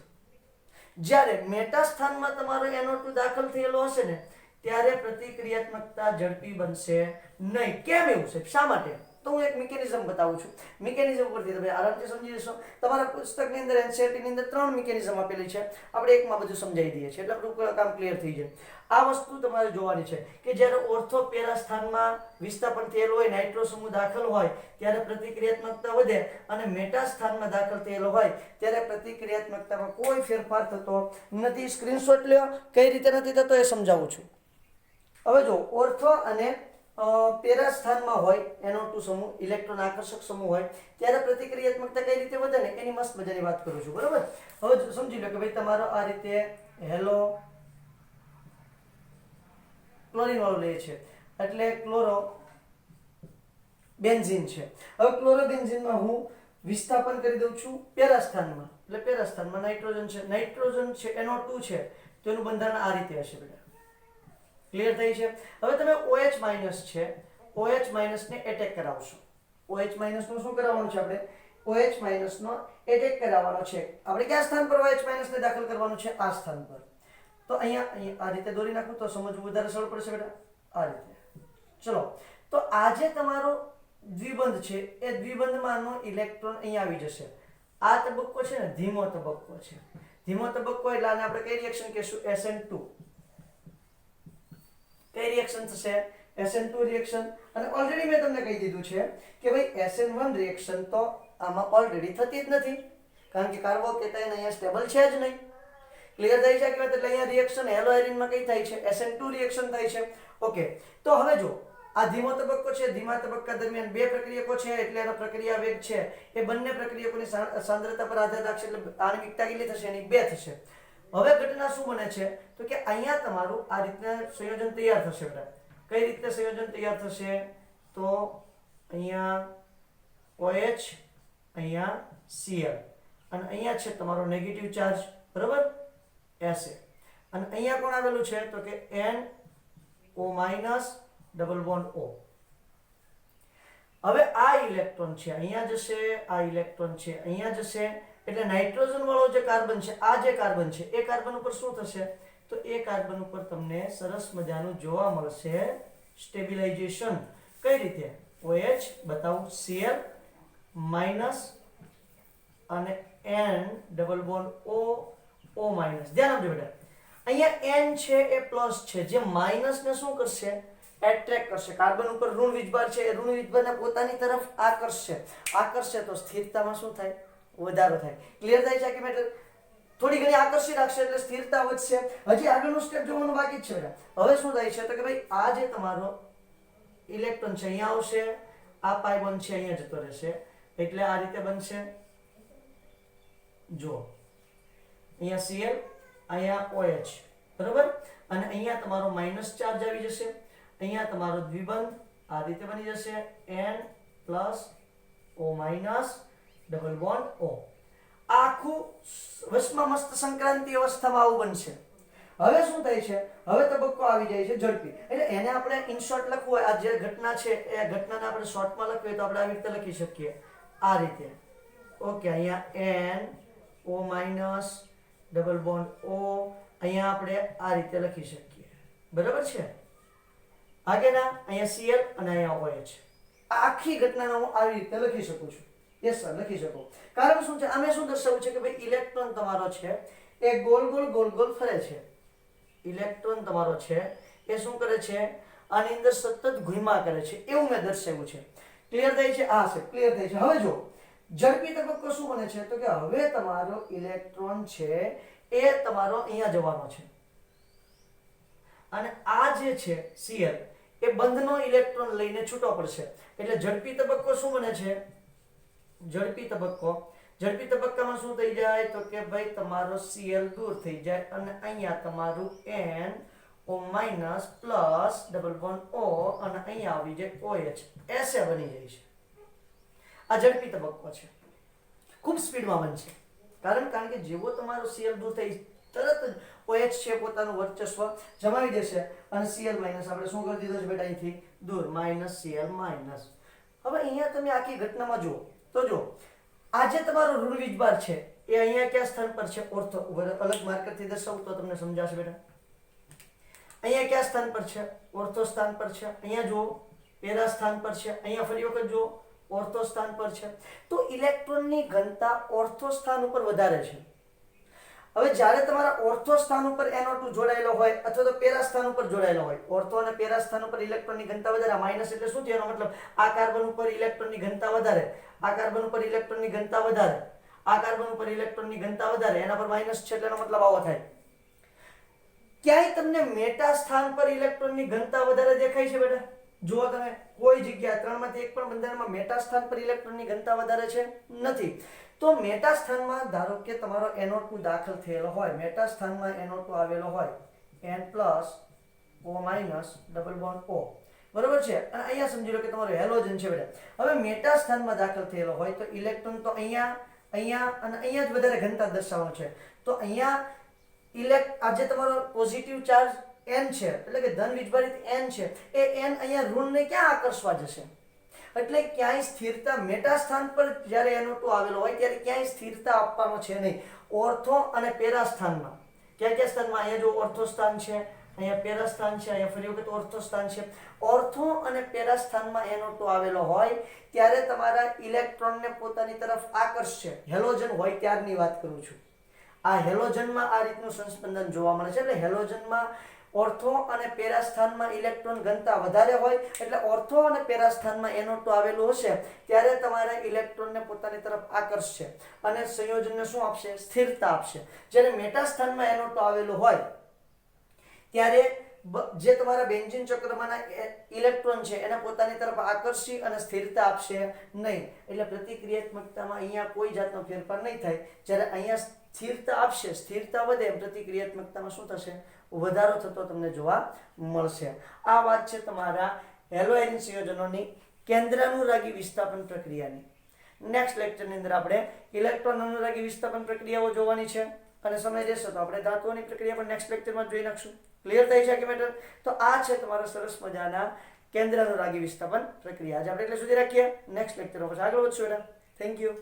જ્યારે મેટા સ્થાનમાં તમારો NO2 દાખલ થયેલો હશે ને ત્યારે પ્રતિક્રિયાત્મકતા ઝડપી બનશે નહીં. કેમ એવું છે? શા માટે? તો હું એક મિકેનિઝમ બતાવું છું. મિકેનિઝમ પરથી તમે આરામથી સમજી જશો. તમારા પુસ્તકની અંદર એનસીઈઆરટીની અંદર 3 મિકેનિઝમ આપેલી છે, આપણે એકમાં બધું સમજાવી દઈએ છીએ એટલે આપણું કામ ક્લિયર થઈ જાય. આ વસ્તુ તમારે જોવાની છે કે જ્યારે ઓર્થો પેરા સ્થાનમાં વિસ્થાપન થયેલું હોય, નાઇટ્રો સમૂહ દાખલ હોય ત્યારે પ્રતિક્રિયાત્મકતા વધે, અને મેટા સ્થાનમાં દાખલ થયેલો હોય ત્યારે પ્રતિક્રિયાત્મકતામાં કોઈ ફેરફાર થતો નથી. સ્ક્રીનશોટ લ્યો, કઈ રીતે નથી થતો એ સમજાવું છું. હવે જો ઓર્થો અને પેરા સ્થાનમાં હોય NO2 સમૂહ, ઇલેક્ટ્રોન આકર્ષક સમૂહ હોય ત્યારે પ્રતિક્રિયાત્મકતા કઈ રીતે વધે ને એની મસ્ત મજાની વાત કરું છું. બરોબર, હવે સમજી લો કે ભાઈ તમારો આ રીતે હેલો ક્લોરીન વાળું લે છે એટલે ક્લોરો બેન્ઝીન છે. હવે ક્લોરોબેન્ઝીનમાં હું વિસ્થાપન કરી દઉં છું પેરા સ્થાનમાં, એટલે પેરા સ્થાનમાં નાઇટ્રોજન છે. નાઇટ્રોજન છે NO2 છે તો એનું બંધારણ આ રીતે હશે બેટા. ક્લિયર થઈ છે? હવે તમે OH માઇનસ છે, OH માઇનસ ને એટેક કરાવશો. OH માઇનસ નું શું કરાવવાનું છે આપણે? OH માઇનસ નો એટેક કરાવવાનો છે. આપણે કયા સ્થાન પર OH માઇનસ ને દાખલ કરવાનું છે? આ સ્થાન પર. તો અહીંયા આ રીતે દોરી નાખું તો સમજવું વધારે સરળ પડશે બેટા. આ રીતે. ચલો, તો આ જે તમારો દ્વિબંધ છે એ દ્વિબંધમાંનો ઇલેક્ટ્રોન અહીંયા આવી જશે. આ તબક્કો છે ને ધીમો તબક્કો છે. ધીમો તબક્કો એટલે આને આપણે કઈ રિએક્શન કહીશું? SN2. કઈ રિએક્શન થશે? SN2 reaction. અને ઓલરેડી મેં તમને કહી દીધું છે કે ભાઈ SN1 રિએક્શન તો આમાં ઓલરેડી થતી જ નથી, કારણ કે કાર્બોકેટાયન અહીંયા સ્ટેબલ છે જ નહીં. ક્લિયર થઈ છે કે એટલે અહીંયા રિએક્શન હેલો આયરીનમાં કઈ થાય છે? SN2 રિએક્શન થાય છે. ઓકે, તો હવે જો આ ધીમો તબક્કો છે, ધીમા તબક્કા દરમિયાન બે પ્રક્રિયકો છે એટલે એનો પ્રક્રિયા વેગ છે એ બંને પ્રક્રિયકોની સાંદ્રતા પર આધાર રાખશે, એટલે આણ્વિકતા કેટલી થશે? એની 2 થશે. હવે ઘટના શું બને છે તો કે અહીંયા તમારું આ રીતના સંયોજન તૈયાર થશે બેટા. કઈ રીતે સંયોજન તૈયાર થશે? તો અહીંયા OH, અહીંયા Cl, અને અહીંયા છે તમારો નેગેટિવ ચાર્જ, બરોબર, SA, અને અહીંયા કોણ આવેલું છે તો કે NO ડબલ બોન્ડ O. હવે આ ઇલેક્ટ્રોન છે અહીંયા જશે, આ ઇલેક્ટ્રોન છે અહીંયા જશે, એટલે નાઇટ્રોજન વાળો જે કાર્બન છે, આ જે કાર્બન છે એ કાર્બન ઉપર શું થશે તો એ કાર્બન ઉપર તમને સરસ મજાનું જોવા મળશે સ્ટેબિલાઇઝેશન. કઈ રીતે? OH બતાવું, Cl માઇનસ અને N double bond O minus. ધ્યાન આપજો બેટા, અહીંયા N છે એ પ્લસ છે, જે માઇનસ ને શું કરશે? એટ્રેક્ટ કરશે. કાર્બન ઉપર ઋણ વીજભાર છે, એ ઋણ વીજભારને પોતાની તરફ આકર્ષશે તો સ્થિરતામાં શું થાય? વધારો થાય. ક્લિયર થાય છે કે મેટર? થોડી ઘણી આકર્ષી રાખશે એટલે સ્થિરતા વધશે. હજી આગળનું સ્ટેપ જોવાનું બાકી જ છે બેટા. હવે શું થાય છે તો કે ભાઈ આ જે તમારો ઇલેક્ટ્રોન છે અહીંયા આવશે, આ પાઈ બોન્ડ છે અહીંયા જતો રહેશે, એટલે આ રીતે બનશે. જો અહીંયા Cl, અહીંયા OH, બરોબર, અને અહીંયા તમારો માઇનસ ચાર્જ આવી જશે. અહીંયા તમારો દ્વિબંધ આ રીતે બની જશે N plus O minus double bond O. આખું વસમાં મસ્ત સંક્રાંતિ અવસ્થામાં આવું બનશે. હવે શું થાય છે? હવે તબક્કો આવી જાય છે ઝડપી, એટલે એને આપણે ઇન શોર્ટ લખવું હોય, આ જે ઘટના છે એ ઘટનાને આપણે શોર્ટમાં લખવી હોય તો આપણે આવી રીતે લખી શકીએ, આ રીતે. ઓકે, અહીંયા NO minus double bond O, અહીંયા આપણે આ રીતે લખી શકીએ, બરાબર છે? આગળના અહીંયા Cl અને અહીંયા OH. આખી ઘટનાને હું આવી રીતે લખી શકું છું. યસ સર, લખી શકો. કારણ શું છે? આમે શું દર્શાવવું છે કે ભાઈ ઇલેક્ટ્રોન તમારો છે એ ગોળ ગોળ ફરે છે. ઇલેક્ટ્રોન તમારો છે એ શું કરે છે? આની અંદર સતત ઘૂમા કરે છે, એવું મેં દર્શાવ્યું છે. ક્લિયર થાય છે? આ છે, ક્લિયર થાય છે. હવે જો ઝડપી તબક્કો શું બને છે તો કે હવે તમારો ઇલેક્ટ્રોન છે એ તમારો અહીંયા જવાનો છે, અને આ જે છે Cl એ બંધનો ઇલેક્ટ્રોન લઈને છૂટો પડશે. એટલે ઝડપી તબક્કો શું બને છે? ઝડપી તબક્કામાં શું થઈ જાય તો કે ભાઈ તમારો Cl દૂર થઈ જાય અને અહીંયા તમારું NO minus plus double bond O અને અહીંયા આવી જાય OH, SA બની જાય છે. આ ઝડપી તબક્કો છે, ખૂબ સ્પીડમાં બનશે. કારણ કે જેવો તમારો Cl દૂર થઈ તરત જ OH છે પોતાનું વર્ચસ્વ જમાવી દેશે અને Cl માઇનસ આપણે શું કરી દીધું છે બેટા અહીંથી દૂર, માઇનસ Cl માઇનસ. હવે અહીંયા તમે આખી ઘટનામાં જુઓ તો જો આ જે તમારો ઋણ વીજભાર છે એ અહીંયા કયા સ્થાન પર છે? ઓર્થો. અલગ માર્કરથી દર્શાવું તો તમને સમજાશે બેટા. અહીંયા કયા સ્થાન પર છે? ઓર્થો સ્થાન પર છે. અહીંયા જુઓ પેરા સ્થાન પર છે, અહીંયા ફરી વખત જો ઓર્થો સ્થાન પર છે, તો ઇલેક્ટ્રોનની ઘનતા ઓર્થો સ્થાન ઉપર વધારે છે. હવે જ્યારે તમારા ઓર્થો સ્થાન ઉપર NO2 જોડાયેલો હોય અથવા તો પેરા સ્થાન ઉપર જોડાયેલો હોય, ઓર્થો અને પેરા સ્થાન ઉપર ઇલેક્ટ્રોનની ઘનતા વધારે, માઇનસ એટલે શું થયું? એનો મતલબ આ કાર્બન ઉપર ઇલેક્ટ્રોનની ઘનતા વધારે, આ કાર્બન ઉપર ઇલેક્ટ્રોનની ઘનતા વધારે, આ કાર્બન ઉપર ઇલેક્ટ્રોનની ઘનતા વધારે, એના પર માઇનસ છે એટલે એનો મતલબ આવો થાય. ક્યાંય તમને મેટા સ્થાન પર ઇલેક્ટ્રોનની ઘનતા વધારે દેખાય છે બેટા? જુઓ તમે, કોઈ જગ્યા ત્રણમાંથી એક પણ બંધારણમાં મેટા સ્થાન પર ઇલેક્ટ્રોનની ઘનતા વધારે છે નથી. તો મેટા સ્થાનમાં ધારો કે તમારો NO2 દાખલ થયેલો હોય, મેટા સ્થાનમાં NO2 આવેલો હોય, N plus O minus double bond O, બરોબર છે. અને અહીંયા સમજી લો કે તમારો હેલોજન છે બેટા. હવે મેટા સ્થાનમાં દાખલ થયેલો હોય તો ઇલેક્ટ્રોન તો અહીંયા અને અહીંયા જ વધારે ઘનતા દર્શાવવાનો છે. તો અહીંયા આજે તમારો પોઝિટિવ ચાર્જ N છે, એટલે કે ધન વીજભારિત N છે, એ N અહીંયા ઋણને ક્યાં આકર્ષવા જશે? એટલે ક્યાંય સ્થિરતા મેટા સ્થાન પર જ્યારે NO2 આવેલો હોય ત્યારે ક્યાંય સ્થિરતા આપવાનો છે નહીં. ઓર્થો અને પેરા સ્થાનમાં, કયા સ્થાનમાં? અહીંયા જો ઓર્થો સ્થાન છે, અહીંયા પેરા સ્થાન છે, અહીંયા ફરી વખત ઓર્થો સ્થાન છે. ઓર્થો અને પેરા સ્થાનમાં NO2 આવેલો હોય ત્યારે તમારા ઇલેક્ટ્રોનને પોતાની તરફ આકર્ષશે. હેલોજન હોય ત્યારની વાત કરું છું. આ હેલોજનમાં આ રીતનું સંસ્પંદન જોવા મળે છે. એટલે હેલોજનમાં ઓર્થો અને પેરા સ્થાનમાં ઇલેક્ટ્રોન ઘનતા વધારે હોય, એટલે ઓર્થો અને પેરા સ્થાનમાં NO2 આવેલું હશે ત્યારે તમારા ઇલેક્ટ્રોનને પોતાની તરફ આકર્ષશે અને સંયોજનને શું આપશે? સ્થિરતા આપશે. જ્યારે મેટા સ્થાનમાં NO2 આવેલું હોય ત્યારે જે તમારા બેન્ઝીન ચક્રમાંના ઇલેક્ટ્રોન છે એને પોતાની તરફ આકર્ષી અને સ્થિરતા આપશે નહીં. એટલે પ્રતિક્રિયાત્મકતામાં અહીંયા કોઈ જાતનો ફેરફાર નહીં થાય. જ્યારે અહીંયા સ્થિરતા આપશે, સ્થિરતા વધે, પ્રતિક્રિયાત્મકતામાં શું થશે? વધારો થતો તમને જોવા મળશે. આ વાત છે તમારા હેલોએરિન સંયોજનોની કેન્દ્રાનુરાગી વિસ્થાપન પ્રક્રિયાની. નેક્સ્ટ લેક્ચરની અંદર આપણે ઇલેક્ટ્રોન અનુરાગી વિસ્થાપન પ્રક્રિયાઓ જોવાની છે અને સમય રહેશે તો આપણે ધાતુઓની પ્રક્રિયા પણ નેક્સ્ટ લેક્ચરમાં જોઈ નાખશું. ક્લિયર થઈ છે કે મેટર? તો આ છે તમારા સરસ મજાના કેન્દ્રાનુરાગી વિસ્થાપન પ્રક્રિયા. આજે આપણે એટલે સુધી રાખીએ. નેક્સ્ટ લેક્ચરમાં પછી આગળ વધશું. Thank you.